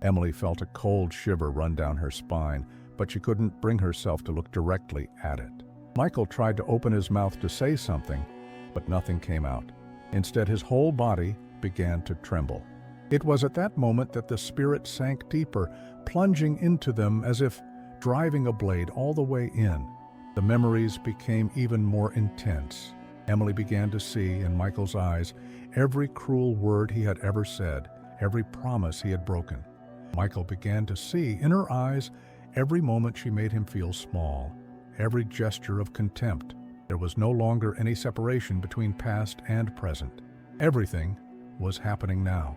Emily felt a cold shiver run down her spine, but she couldn't bring herself to look directly at it. Michael tried to open his mouth to say something, but nothing came out. Instead, his whole body began to tremble. It was at that moment that the spirit sank deeper, plunging into them as if driving a blade all the way in. The memories became even more intense. Emily began to see in Michael's eyes every cruel word he had ever said, every promise he had broken. Michael began to see in her eyes every moment she made him feel small, every gesture of contempt. There was no longer any separation between past and present. Everything was happening now.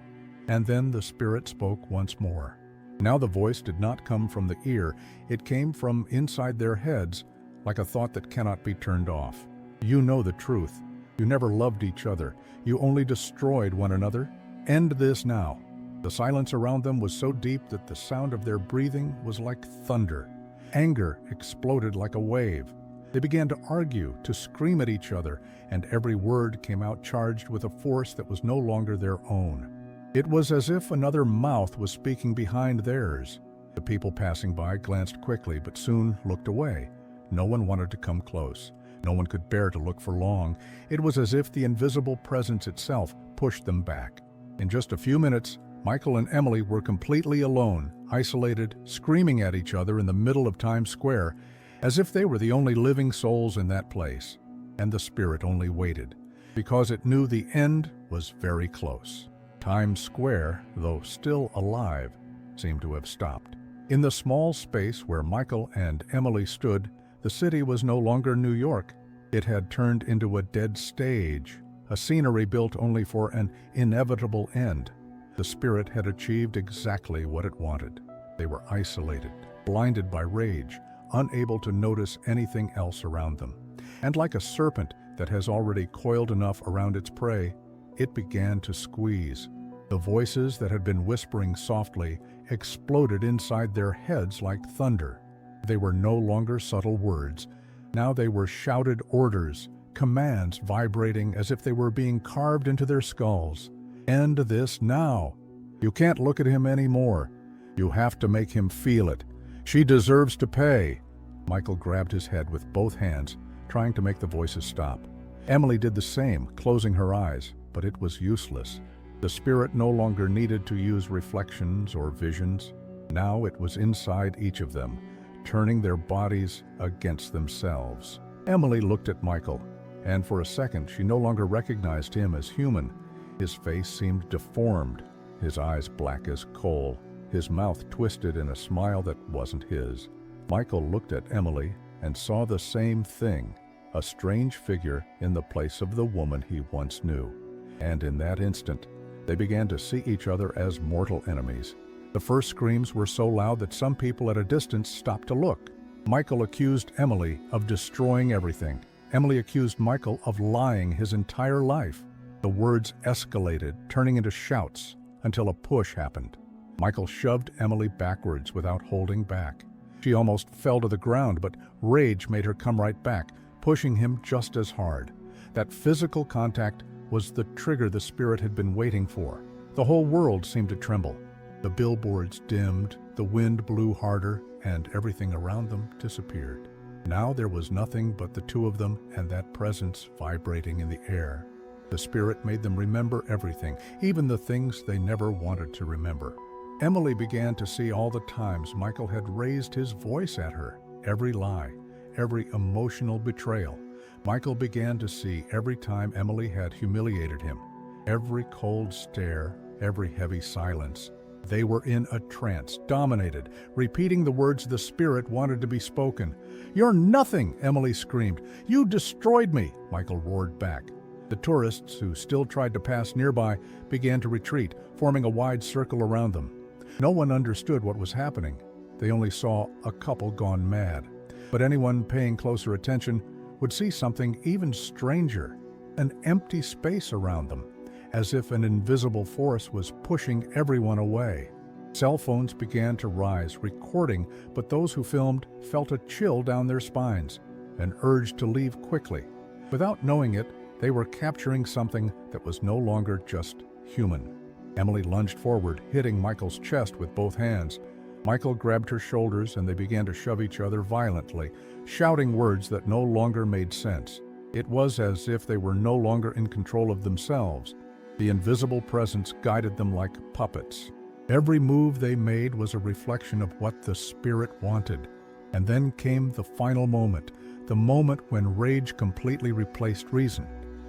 And then the spirit spoke once more. Now the voice did not come from the ear, it came from inside their heads, like a thought that cannot be turned off. You know the truth. You never loved each other. You only destroyed one another. End this now. The silence around them was so deep that the sound of their breathing was like thunder. Anger exploded like a wave. They began to argue, to scream at each other, and every word came out charged with a force that was no longer their own. It was as if another mouth was speaking behind theirs. The people passing by glanced quickly, but soon looked away. No one wanted to come close. No one could bear to look for long. It was as if the invisible presence itself pushed them back. In just a few minutes, Michael and Emily were completely alone, isolated, screaming at each other in the middle of Times Square, as if they were the only living souls in that place. And the spirit only waited, because it knew the end was very close. Times Square, though still alive, seemed to have stopped. In the small space where Michael and Emily stood, the city was no longer New York. It had turned into a dead stage, a scenery built only for an inevitable end. The spirit had achieved exactly what it wanted. They were isolated, blinded by rage, unable to notice anything else around them. And like a serpent that has already coiled enough around its prey, it began to squeeze. The voices that had been whispering softly exploded inside their heads like thunder. They were no longer subtle words. Now they were shouted orders, commands vibrating as if they were being carved into their skulls. End this now. You can't look at him anymore. You have to make him feel it. She deserves to pay. Michael grabbed his head with both hands, trying to make the voices stop. Emily did the same, closing her eyes, but it was useless. The spirit no longer needed to use reflections or visions. Now it was inside each of them, turning their bodies against themselves. Emily looked at Michael, and for a second she no longer recognized him as human. His face seemed deformed, his eyes black as coal, his mouth twisted in a smile that wasn't his. Michael looked at Emily and saw the same thing, a strange figure in the place of the woman he once knew. And in that instant, they began to see each other as mortal enemies. The first screams were so loud that some people at a distance stopped to look. Michael accused Emily of destroying everything. Emily accused Michael of lying his entire life. The words escalated, turning into shouts, until a push happened. Michael shoved Emily backwards without holding back. She almost fell to the ground, but rage made her come right back, pushing him just as hard. That physical contact was the trigger the spirit had been waiting for. The whole world seemed to tremble. The billboards dimmed, the wind blew harder, and everything around them disappeared. Now there was nothing but the two of them and that presence vibrating in the air. The spirit made them remember everything, even the things they never wanted to remember. Emily began to see all the times Michael had raised his voice at her, every lie, every emotional betrayal. Michael began to see every time Emily had humiliated him, every cold stare, every heavy silence. They were in a trance, dominated, repeating the words the spirit wanted to be spoken. "You're nothing," Emily screamed. "You destroyed me," Michael roared back. The tourists, who still tried to pass nearby, began to retreat, forming a wide circle around them. No one understood what was happening. They only saw a couple gone mad. But anyone paying closer attention would see something even stranger, an empty space around them, as if an invisible force was pushing everyone away. Cell phones began to rise, recording, but those who filmed felt a chill down their spines, an urge to leave quickly. Without knowing it, they were capturing something that was no longer just human. Emily lunged forward, hitting Michael's chest with both hands. Michael grabbed her shoulders and they began to shove each other violently, shouting words that no longer made sense. It was as if they were no longer in control of themselves. The invisible presence guided them like puppets. Every move they made was a reflection of what the spirit wanted. And then came the final moment, the moment when rage completely replaced reason.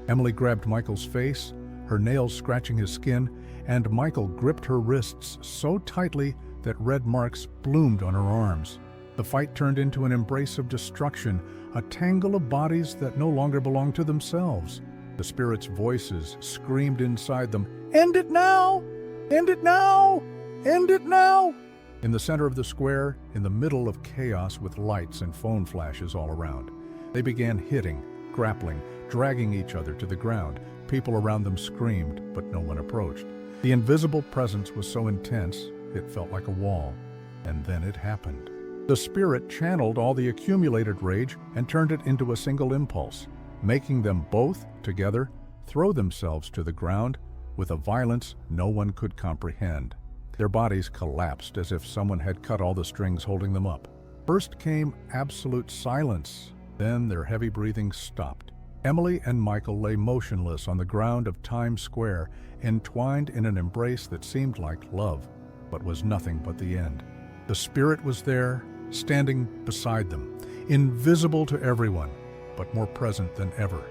Emily grabbed Michael's face, her nails scratching his skin, and Michael gripped her wrists so tightly that red marks bloomed on her arms. The fight turned into an embrace of destruction, a tangle of bodies that no longer belonged to themselves. The spirit's voices screamed inside them, "End it now! End it now! End it now!" In the center of the square, in the middle of chaos with lights and phone flashes all around, they began hitting, grappling, dragging each other to the ground. People around them screamed, but no one approached. The invisible presence was so intense, it felt like a wall. And then it happened. The spirit channeled all the accumulated rage and turned it into a single impulse, making them both, together, throw themselves to the ground with a violence no one could comprehend. Their bodies collapsed as if someone had cut all the strings holding them up. First came absolute silence, then their heavy breathing stopped. Emily and Michael lay motionless on the ground of Times Square, entwined in an embrace that seemed like love, but was nothing but the end. The spirit was there, standing beside them, invisible to everyone, but more present than ever.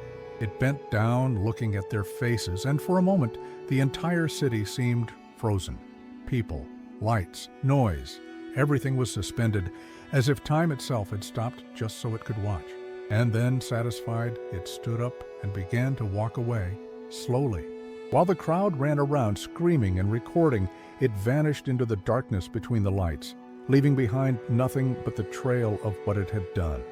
It bent down, looking at their faces, and for a moment, the entire city seemed frozen. People, lights, noise, everything was suspended, as if time itself had stopped just so it could watch. And then, satisfied, it stood up and began to walk away, slowly. While the crowd ran around screaming and recording, it vanished into the darkness between the lights, leaving behind nothing but the trail of what it had done.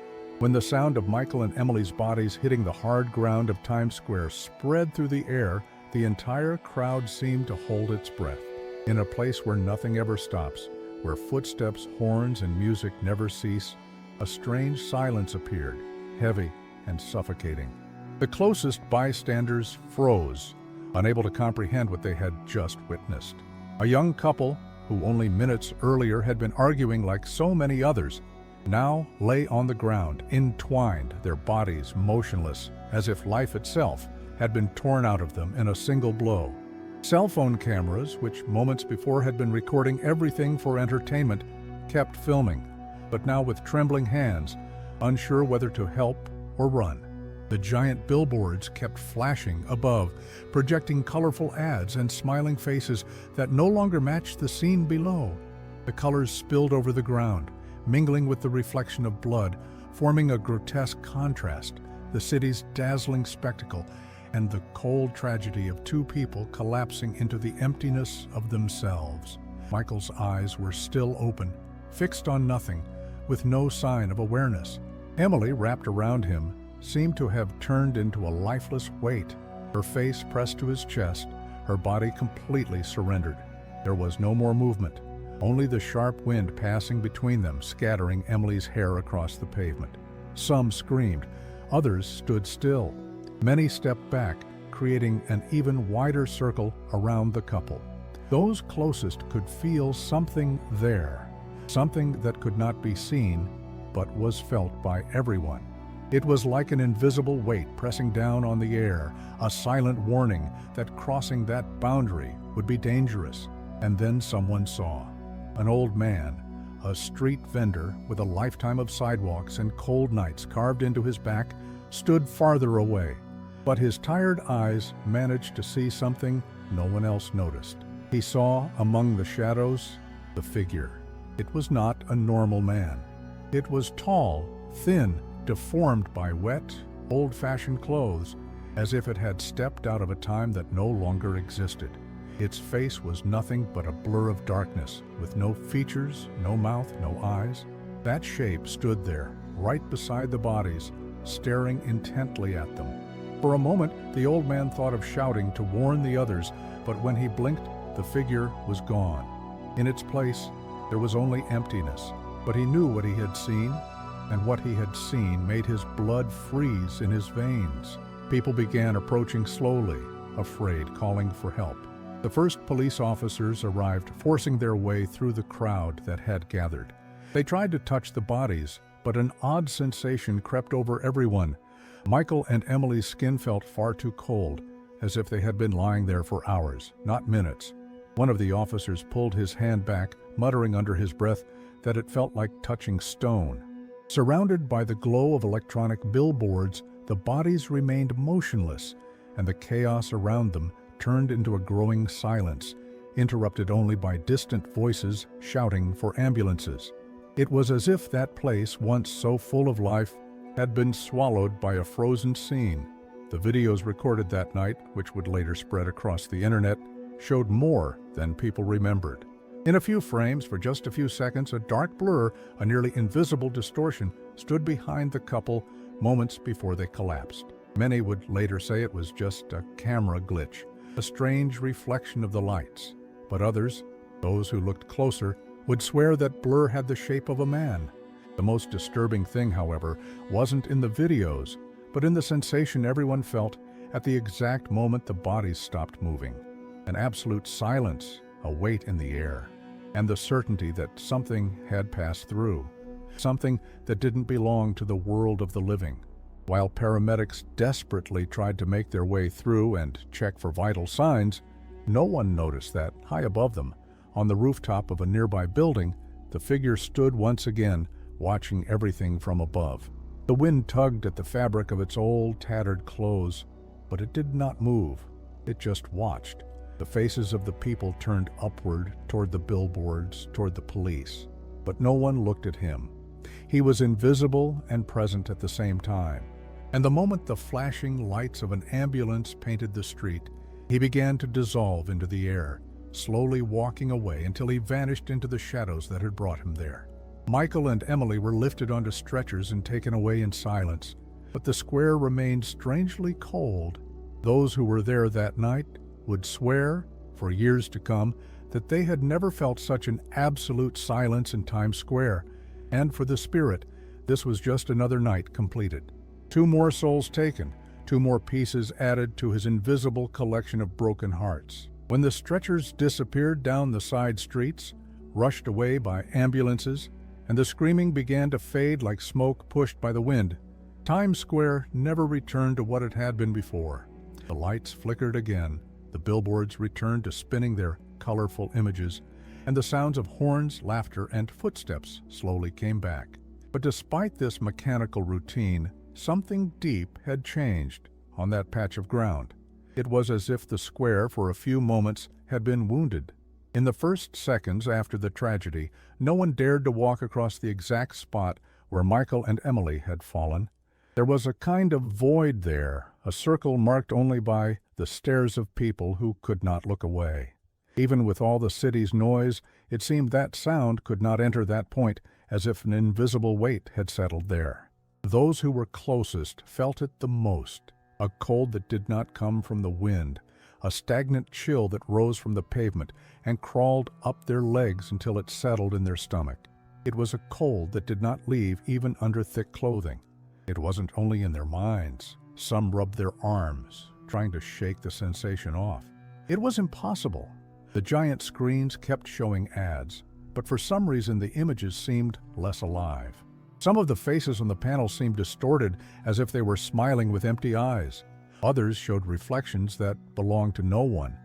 When the sound of Michael and Emily's bodies hitting the hard ground of Times Square spread through the air, the entire crowd seemed to hold its breath. In a place where nothing ever stops, where footsteps, horns, and music never cease, a strange silence appeared, heavy and suffocating. The closest bystanders froze, unable to comprehend what they had just witnessed. A young couple, who only minutes earlier had been arguing like so many others, now lay on the ground, entwined, their bodies motionless, as if life itself had been torn out of them in a single blow. Cell phone cameras, which moments before had been recording everything for entertainment, kept filming, but now with trembling hands, unsure whether to help or run. The giant billboards kept flashing above, projecting colorful ads and smiling faces that no longer matched the scene below. The colors spilled over the ground, mingling with the reflection of blood, forming a grotesque contrast, the city's dazzling spectacle and the cold tragedy of two people collapsing into the emptiness of themselves. Michael's eyes were still open, fixed on nothing, with no sign of awareness. Emily, wrapped around him, seemed to have turned into a lifeless weight, her face pressed to his chest, her body completely surrendered. There was no more movement, only the sharp wind passing between them, scattering Emily's hair across the pavement. Some screamed, others stood still. Many stepped back, creating an even wider circle around the couple. Those closest could feel something there, something that could not be seen, but was felt by everyone. It was like an invisible weight pressing down on the air, a silent warning that crossing that boundary would be dangerous. And then someone saw. An old man, a street vendor with a lifetime of sidewalks and cold nights carved into his back, stood farther away. But his tired eyes managed to see something no one else noticed. He saw among the shadows the figure. It was not a normal man. It was tall, thin, deformed by wet, old-fashioned clothes, as if it had stepped out of a time that no longer existed. Its face was nothing but a blur of darkness, with no features, no mouth, no eyes. That shape stood there, right beside the bodies, staring intently at them. For a moment, the old man thought of shouting to warn the others, but when he blinked, the figure was gone. In its place, there was only emptiness, but he knew what he had seen, and what he had seen made his blood freeze in his veins. People began approaching slowly, afraid, calling for help. The first police officers arrived, forcing their way through the crowd that had gathered. They tried to touch the bodies, but an odd sensation crept over everyone. Michael and Emily's skin felt far too cold, as if they had been lying there for hours, not minutes. One of the officers pulled his hand back, muttering under his breath that it felt like touching stone. Surrounded by the glow of electronic billboards, the bodies remained motionless, and the chaos around them turned into a growing silence, interrupted only by distant voices shouting for ambulances. It was as if that place, once so full of life, had been swallowed by a frozen scene. The videos recorded that night, which would later spread across the internet, showed more than people remembered. In a few frames, for just a few seconds, a dark blur, a nearly invisible distortion, stood behind the couple moments before they collapsed. Many would later say it was just a camera glitch, a strange reflection of the lights. But others, those who looked closer, would swear that blur had the shape of a man. The most disturbing thing, however, wasn't in the videos, but in the sensation everyone felt at the exact moment the bodies stopped moving. An absolute silence, a weight in the air, and the certainty that something had passed through, something that didn't belong to the world of the living. While paramedics desperately tried to make their way through and check for vital signs, no one noticed that, high above them, on the rooftop of a nearby building, the figure stood once again, watching everything from above. The wind tugged at the fabric of its old, tattered clothes, but it did not move. It just watched. The faces of the people turned upward, toward the billboards, toward the police. But no one looked at him. He was invisible and present at the same time. And the moment the flashing lights of an ambulance painted the street, he began to dissolve into the air, slowly walking away until he vanished into the shadows that had brought him there. Michael and Emily were lifted onto stretchers and taken away in silence, but the square remained strangely cold. Those who were there that night would swear, for years to come, that they had never felt such an absolute silence in Times Square, and for the spirit, this was just another night completed. 2 more souls taken, 2 more pieces added to his invisible collection of broken hearts. When the stretchers disappeared down the side streets, rushed away by ambulances, and the screaming began to fade like smoke pushed by the wind, Times Square never returned to what it had been before. The lights flickered again, the billboards returned to spinning their colorful images, and the sounds of horns, laughter, and footsteps slowly came back. But despite this mechanical routine, something deep had changed on that patch of ground. It was as if the square, for a few moments, had been wounded. In the first seconds after the tragedy, no one dared to walk across the exact spot where Michael and Emily had fallen. There was a kind of void there, a circle marked only by the stares of people who could not look away. Even with all the city's noise, it seemed that sound could not enter that point, as if an invisible weight had settled there. Those who were closest felt it the most, a cold that did not come from the wind, a stagnant chill that rose from the pavement and crawled up their legs until it settled in their stomach. It was a cold that did not leave even under thick clothing. It wasn't only in their minds. Some rubbed their arms, trying to shake the sensation off. It was impossible. The giant screens kept showing ads, but for some reason the images seemed less alive. Some of the faces on the panel seemed distorted, as if they were smiling with empty eyes. Others showed reflections that belonged to no one.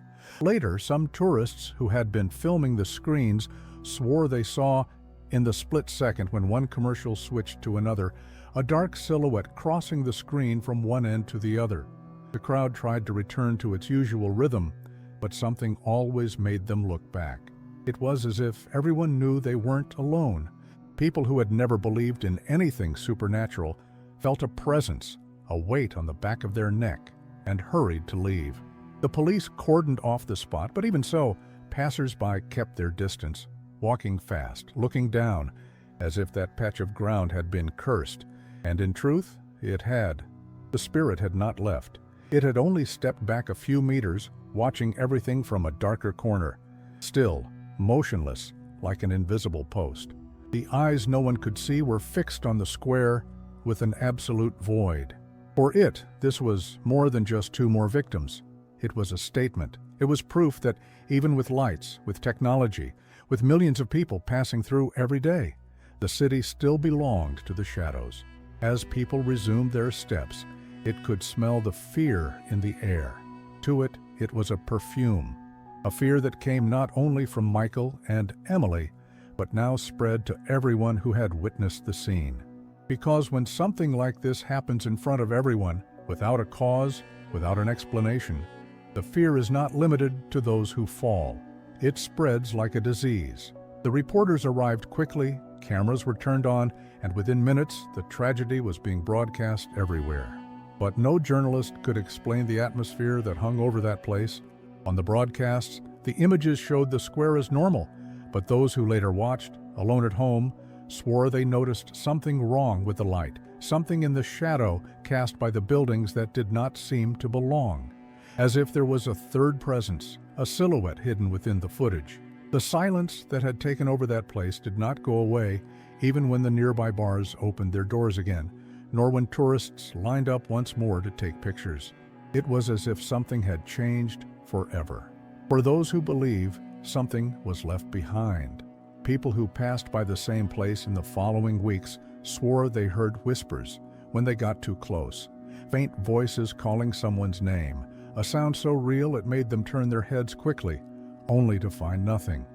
Later, some tourists who had been filming the screens swore they saw, in the split second when one commercial switched to another, a dark silhouette crossing the screen from one end to the other. The crowd tried to return to its usual rhythm, but something always made them look back. It was as if everyone knew they weren't alone. People who had never believed in anything supernatural felt a presence, a weight on the back of their neck, and hurried to leave. The police cordoned off the spot, but even so, passers-by kept their distance, walking fast, looking down, as if that patch of ground had been cursed. And in truth, it had. The spirit had not left. It had only stepped back a few meters, watching everything from a darker corner, still, motionless, like an invisible post. The eyes no one could see were fixed on the square with an absolute void. For it, this was more than just 2 more victims. It was a statement. It was proof that even with lights, with technology, with millions of people passing through every day, the city still belonged to the shadows. As people resumed their steps, it could smell the fear in the air. To it, it was a perfume, a fear that came not only from Michael and Emily, but now spread to everyone who had witnessed the scene. Because when something like this happens in front of everyone, without a cause, without an explanation, the fear is not limited to those who fall. It spreads like a disease. The reporters arrived quickly, cameras were turned on, and within minutes, the tragedy was being broadcast everywhere. But no journalist could explain the atmosphere that hung over that place. On the broadcasts, the images showed the square as normal, but those who later watched, alone at home, swore they noticed something wrong with the light, something in the shadow cast by the buildings that did not seem to belong. As if there was a third presence, a silhouette hidden within the footage. The silence that had taken over that place did not go away even when the nearby bars opened their doors again, nor when tourists lined up once more to take pictures. It was as if something had changed forever. For those who believe, something was left behind. People who passed by the same place in the following weeks swore they heard whispers when they got too close, faint voices calling someone's name, a sound so real it made them turn their heads quickly, only to find nothing.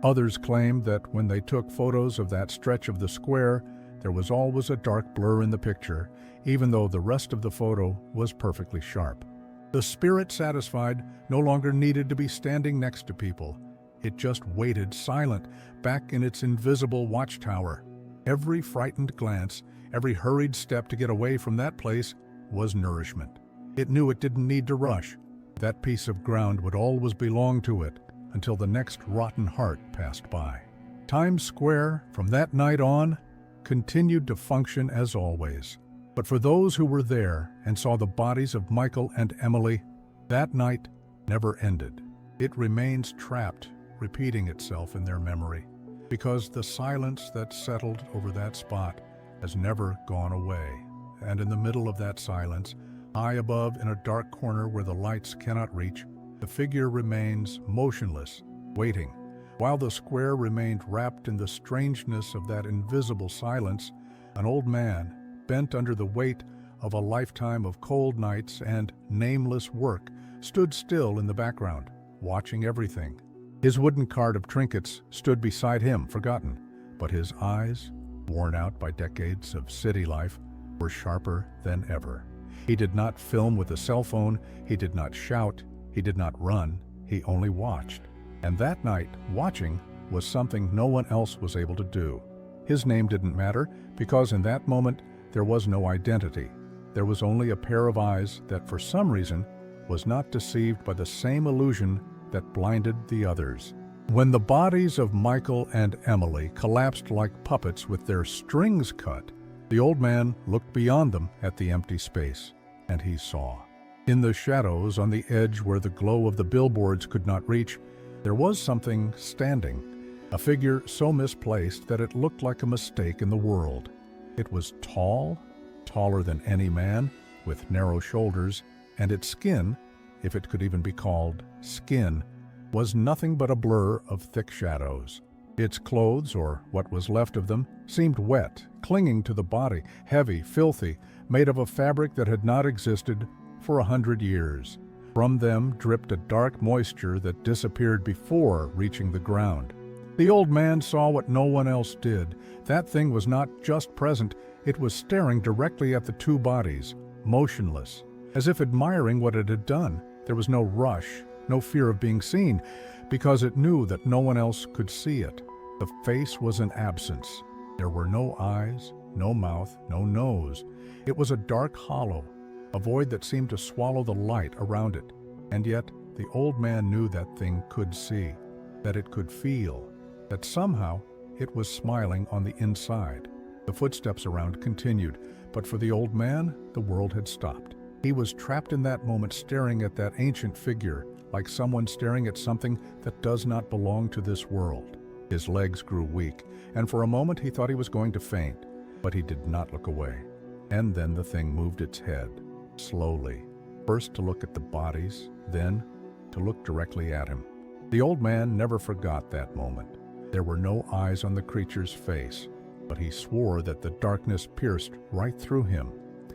Others claimed that when they took photos of that stretch of the square, there was always a dark blur in the picture, even though the rest of the photo was perfectly sharp. The spirit, satisfied, no longer needed to be standing next to people. It just waited silent, back in its invisible watchtower. Every frightened glance, every hurried step to get away from that place was nourishment. It knew it didn't need to rush. That piece of ground would always belong to it until the next rotten heart passed by. Times Square, from that night on, continued to function as always. But for those who were there and saw the bodies of Michael and Emily, that night never ended. It remains trapped, repeating itself in their memory, because the silence that settled over that spot has never gone away. And in the middle of that silence, high above in a dark corner where the lights cannot reach, the figure remains motionless, waiting. While the square remained wrapped in the strangeness of that invisible silence, an old man, bent under the weight of a lifetime of cold nights and nameless work, stood still in the background, watching everything. His wooden cart of trinkets stood beside him, forgotten, but his eyes, worn out by decades of city life, were sharper than ever. He did not film with a cell phone, he did not shout, he did not run, he only watched. And that night, watching was something no one else was able to do. His name didn't matter, because in that moment there was no identity. There was only a pair of eyes that, for some reason, was not deceived by the same illusion that blinded the others. When the bodies of Michael and Emily collapsed like puppets with their strings cut, the old man looked beyond them at the empty space, and he saw. In the shadows on the edge where the glow of the billboards could not reach, there was something standing, a figure so misplaced that it looked like a mistake in the world. It was tall, taller than any man, with narrow shoulders, and its skin, if it could even be called skin, was nothing but a blur of thick shadows. Its clothes, or what was left of them, seemed wet, clinging to the body, heavy, filthy, made of a fabric that had not existed for 100 years. From them dripped a dark moisture that disappeared before reaching the ground. The old man saw what no one else did. That thing was not just present, it was staring directly at the two bodies, motionless, as if admiring what it had done. There was no rush, no fear of being seen, because it knew that no one else could see it. The face was an absence. There were no eyes, no mouth, no nose. It was a dark hollow, a void that seemed to swallow the light around it. And yet, the old man knew that thing could see, that it could feel, that somehow it was smiling on the inside. The footsteps around continued, but for the old man, the world had stopped. He was trapped in that moment, staring at that ancient figure, like someone staring at something that does not belong to this world. His legs grew weak, and for a moment he thought he was going to faint, but he did not look away. And then the thing moved its head, slowly, first to look at the bodies, then to look directly at him. The old man never forgot that moment. There were no eyes on the creature's face, but he swore that the darkness pierced right through him.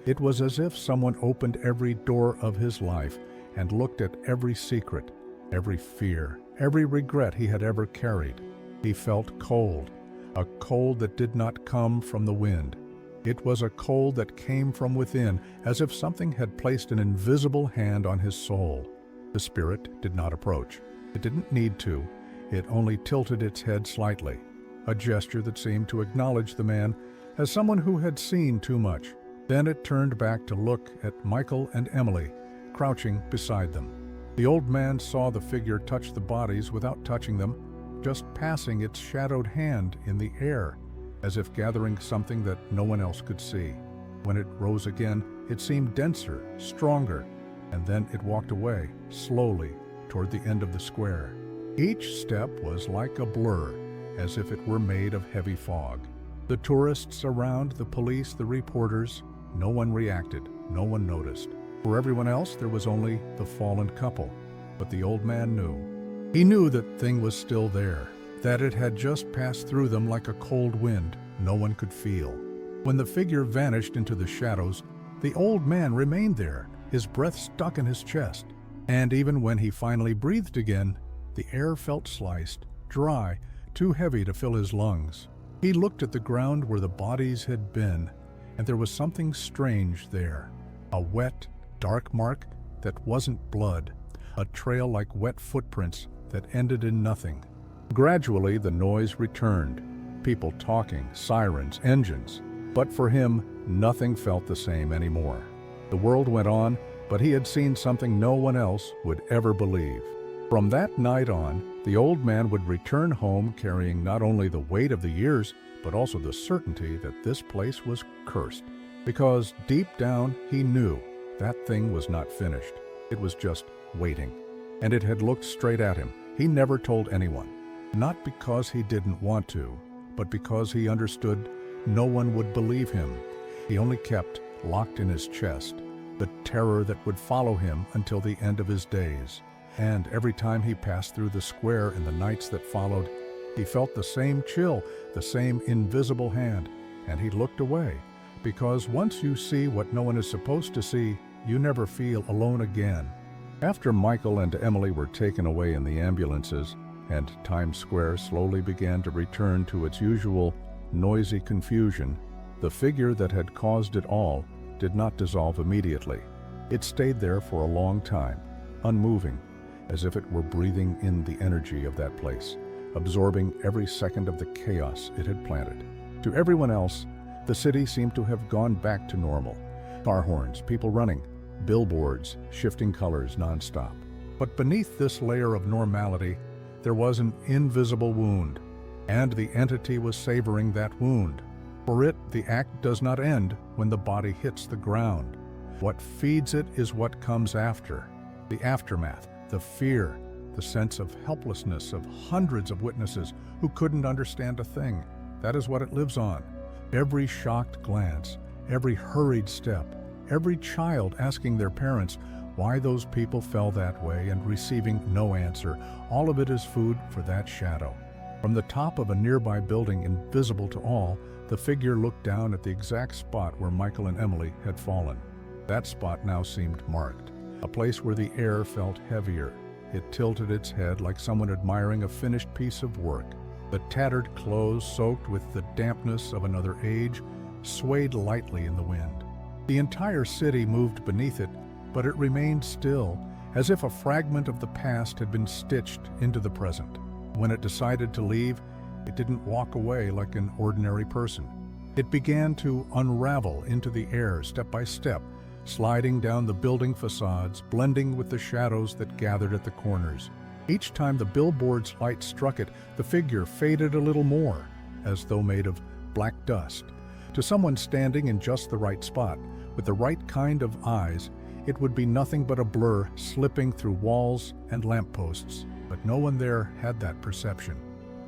It was as if someone opened every door of his life and looked at every secret, every fear, every regret he had ever carried. He felt cold, a cold that did not come from the wind. It was a cold that came from within, as if something had placed an invisible hand on his soul. The spirit did not approach. It didn't need to. It only tilted its head slightly, a gesture that seemed to acknowledge the man as someone who had seen too much. Then it turned back to look at Michael and Emily, crouching beside them. The old man saw the figure touch the bodies without touching them, just passing its shadowed hand in the air, as if gathering something that no one else could see. When it rose again, it seemed denser, stronger, and then it walked away, slowly, toward the end of the square. Each step was like a blur, as if it were made of heavy fog. The tourists around, the police, the reporters, no one reacted, no one noticed. For everyone else, there was only the fallen couple. But the old man knew. He knew that thing was still there, that it had just passed through them like a cold wind no one could feel. When the figure vanished into the shadows, the old man remained there, his breath stuck in his chest. And even when he finally breathed again, the air felt sliced, dry, too heavy to fill his lungs. He looked at the ground where the bodies had been, and there was something strange there. A wet, dark mark that wasn't blood, a trail like wet footprints that ended in nothing. Gradually, the noise returned. People talking, sirens, engines. But for him, nothing felt the same anymore. The world went on, but he had seen something no one else would ever believe. From that night on, the old man would return home carrying not only the weight of the years, but also the certainty that this place was cursed. Because deep down, he knew that thing was not finished. It was just waiting. And it had looked straight at him. He never told anyone. Not because he didn't want to, but because he understood no one would believe him. He only kept, locked in his chest, the terror that would follow him until the end of his days. And every time he passed through the square in the nights that followed, he felt the same chill, the same invisible hand, and he looked away. Because once you see what no one is supposed to see, you never feel alone again. After Michael and Emily were taken away in the ambulances, and Times Square slowly began to return to its usual noisy confusion, the figure that had caused it all did not dissolve immediately. It stayed there for a long time, unmoving, as if it were breathing in the energy of that place, absorbing every second of the chaos it had planted. To everyone else, the city seemed to have gone back to normal. Car horns, people running, billboards, shifting colors nonstop. But beneath this layer of normality, there was an invisible wound, and the entity was savoring that wound. For it, the act does not end when the body hits the ground. What feeds it is what comes after. The aftermath, the fear, the sense of helplessness of hundreds of witnesses who couldn't understand a thing. That is what it lives on. Every shocked glance, every hurried step, every child asking their parents why those people fell that way and receiving no answer, all of it is food for that shadow. From the top of a nearby building, invisible to all, the figure looked down at the exact spot where Michael and Emily had fallen. That spot now seemed marked, a place where the air felt heavier. It tilted its head like someone admiring a finished piece of work. The tattered clothes, soaked with the dampness of another age, swayed lightly in the wind. The entire city moved beneath it, but it remained still, as if a fragment of the past had been stitched into the present. When it decided to leave, it didn't walk away like an ordinary person. It began to unravel into the air step by step, sliding down the building facades, blending with the shadows that gathered at the corners. Each time the billboard's light struck it, the figure faded a little more, as though made of black dust. To someone standing in just the right spot, with the right kind of eyes, it would be nothing but a blur slipping through walls and lampposts, but no one there had that perception.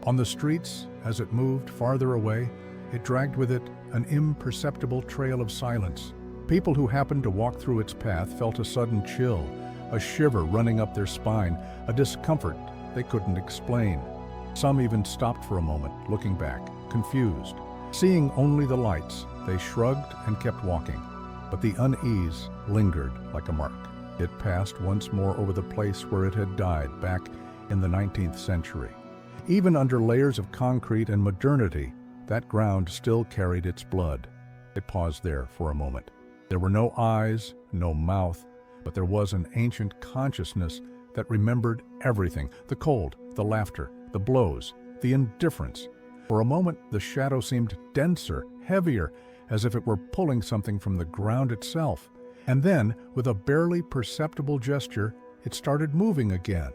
On the streets, as it moved farther away, it dragged with it an imperceptible trail of silence. People who happened to walk through its path felt a sudden chill, a shiver running up their spine, a discomfort they couldn't explain. Some even stopped for a moment, looking back, confused. Seeing only the lights, they shrugged and kept walking. But the unease lingered like a mark. It passed once more over the place where it had died back in the 19th century. Even under layers of concrete and modernity, that ground still carried its blood. It paused there for a moment. There were no eyes, no mouth, but there was an ancient consciousness that remembered everything: the cold, the laughter, the blows, the indifference. For a moment, the shadow seemed denser, heavier, as if it were pulling something from the ground itself. And then, with a barely perceptible gesture, it started moving again.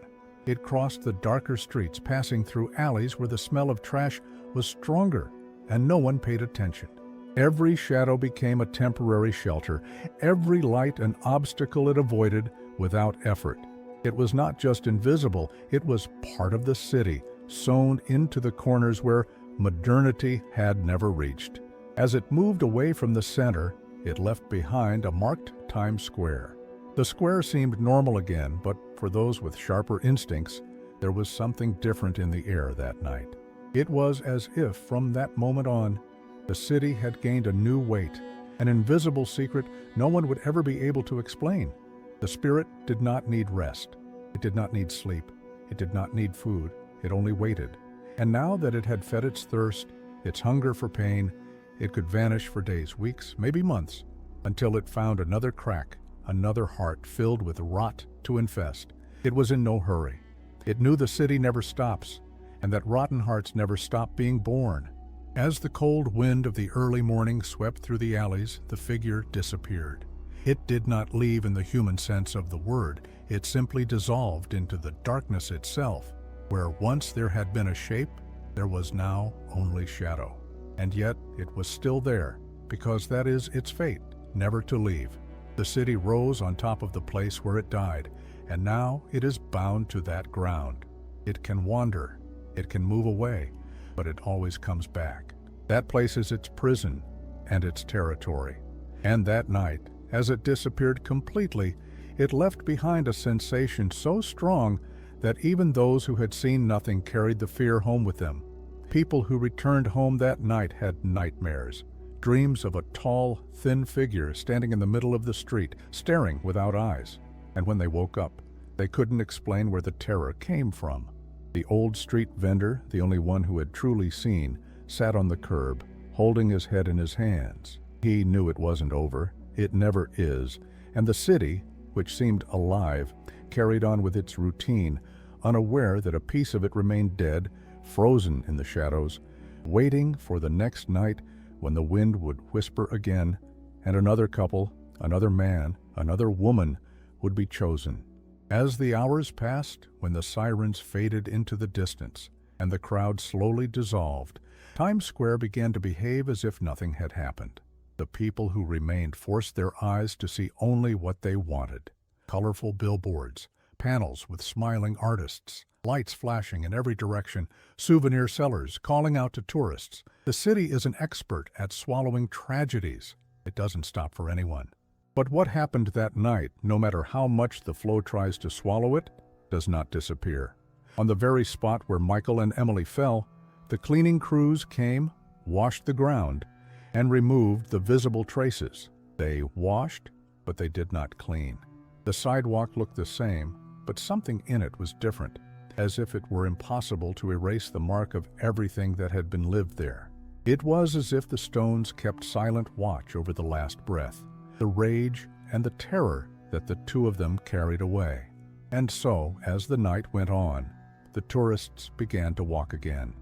It crossed the darker streets, passing through alleys where the smell of trash was stronger, and no one paid attention. Every shadow became a temporary shelter, every light an obstacle it avoided without effort. It was not just invisible, it was part of the city, sewn into the corners where modernity had never reached. As it moved away from the center, it left behind a marked Times Square. The square seemed normal again, but for those with sharper instincts, there was something different in the air that night. It was as if, from that moment on, the city had gained a new weight, an invisible secret no one would ever be able to explain. The spirit did not need rest. It did not need sleep. It did not need food. It only waited. And now that it had fed its thirst, its hunger for pain, it could vanish for days, weeks, maybe months, until it found another crack, another heart filled with rot to infest. It was in no hurry. It knew the city never stops, and that rotten hearts never stop being born. As the cold wind of the early morning swept through the alleys, the figure disappeared. It did not leave in the human sense of the word. It simply dissolved into the darkness itself. Where once there had been a shape, there was now only shadow. And yet it was still there, because that is its fate, never to leave. The city rose on top of the place where it died, and now it is bound to that ground. It can wander, it can move away, but it always comes back. That place is its prison and its territory. And that night, as it disappeared completely, it left behind a sensation so strong that even those who had seen nothing carried the fear home with them. People who returned home that night had nightmares, dreams of a tall, thin figure standing in the middle of the street, staring without eyes. And when they woke up, they couldn't explain where the terror came from. The old street vendor, the only one who had truly seen, sat on the curb, holding his head in his hands. He knew it wasn't over. It never is. And the city, which seemed alive, carried on with its routine, unaware that a piece of it remained dead, frozen in the shadows, waiting for the next night when the wind would whisper again, and another couple, another man, another woman would be chosen. As the hours passed, when the sirens faded into the distance and the crowd slowly dissolved, Times Square began to behave as if nothing had happened. The people who remained forced their eyes to see only what they wanted. Colorful billboards, panels with smiling artists, lights flashing in every direction, souvenir sellers calling out to tourists. The city is an expert at swallowing tragedies. It doesn't stop for anyone. But what happened that night, no matter how much the flow tries to swallow it, does not disappear. On the very spot where Michael and Emily fell, the cleaning crews came, washed the ground, and removed the visible traces. They washed, but they did not clean. The sidewalk looked the same, but something in it was different, as if it were impossible to erase the mark of everything that had been lived there. It was as if the stones kept silent watch over the last breath, the rage and the terror that the two of them carried away. And so, as the night went on, the tourists began to walk again.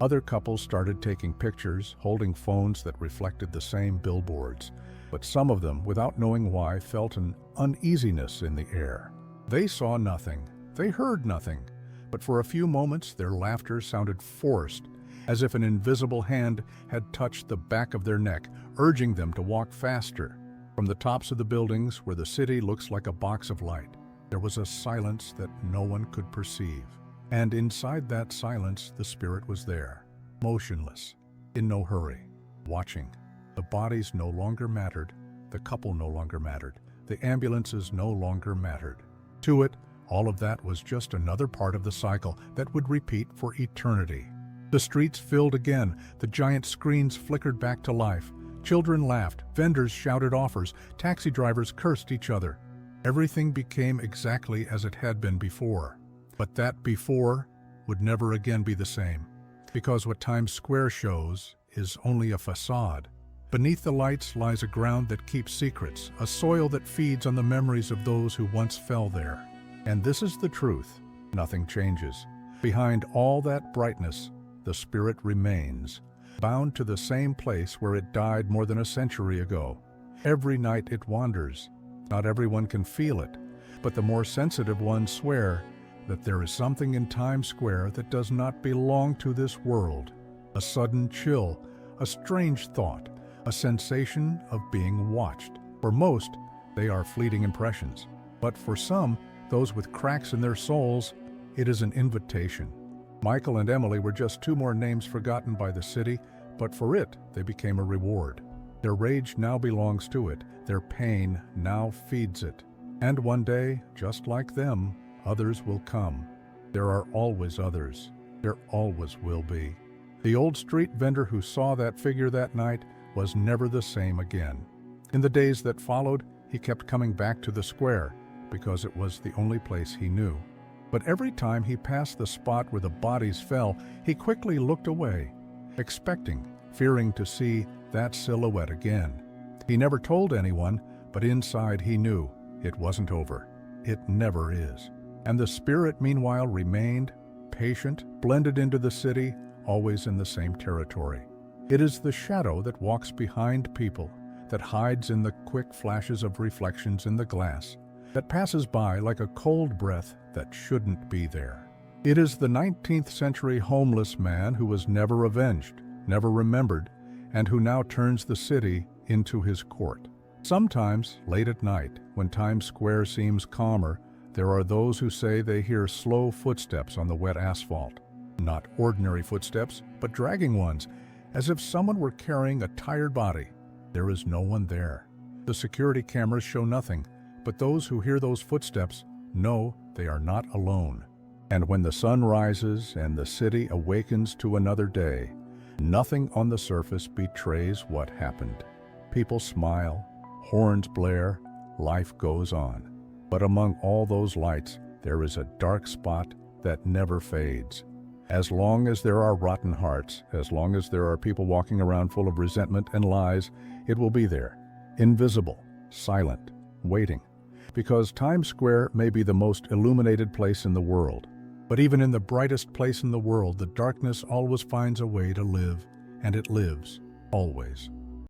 Other couples started taking pictures, holding phones that reflected the same billboards, but some of them, without knowing why, felt an uneasiness in the air. They saw nothing, they heard nothing, but for a few moments their laughter sounded forced, as if an invisible hand had touched the back of their neck, urging them to walk faster. From the tops of the buildings, where the city looks like a box of light, there was a silence that no one could perceive. And inside that silence, the spirit was there, motionless, in no hurry, watching. The bodies no longer mattered, the couple no longer mattered, the ambulances no longer mattered. To it, all of that was just another part of the cycle that would repeat for eternity. The streets filled again, the giant screens flickered back to life. Children laughed, vendors shouted offers, taxi drivers cursed each other. Everything became exactly as it had been before. But that before would never again be the same, because what Times Square shows is only a facade. Beneath the lights lies a ground that keeps secrets, a soil that feeds on the memories of those who once fell there. And this is the truth. Nothing changes. Behind all that brightness, the spirit remains, bound to the same place where it died more than a century ago. Every night it wanders. Not everyone can feel it, but the more sensitive ones swear that there is something in Times Square that does not belong to this world. A sudden chill, a strange thought, a sensation of being watched. For most, they are fleeting impressions. But for some, those with cracks in their souls, it is an invitation. Michael and Emily were just two more names forgotten by the city, but for it, they became a reward. Their rage now belongs to it. Their pain now feeds it. And one day, just like them, others will come. There are always others. There always will be. The old street vendor who saw that figure that night was never the same again. In the days that followed, he kept coming back to the square because it was the only place he knew. But every time he passed the spot where the bodies fell, he quickly looked away, expecting, fearing to see that silhouette again. He never told anyone, but inside he knew it wasn't over. It never is. And the spirit, meanwhile, remained, patient, blended into the city, always in the same territory. It is the shadow that walks behind people, that hides in the quick flashes of reflections in the glass, that passes by like a cold breath that shouldn't be there. It is the 19th century homeless man who was never avenged, never remembered, and who now turns the city into his court. Sometimes, late at night, when Times Square seems calmer, there are those who say they hear slow footsteps on the wet asphalt. Not ordinary footsteps, but dragging ones, as if someone were carrying a tired body. There is no one there. The security cameras show nothing, but those who hear those footsteps know they are not alone. And when the sun rises and the city awakens to another day, nothing on the surface betrays what happened. People smile, horns blare, life goes on. But among all those lights, there is a dark spot that never fades. As long as there are rotten hearts, as long as there are people walking around full of resentment and lies, it will be there, invisible, silent, waiting. Because Times Square may be the most illuminated place in the world, but even in the brightest place in the world, the darkness always finds a way to live, and it lives, always.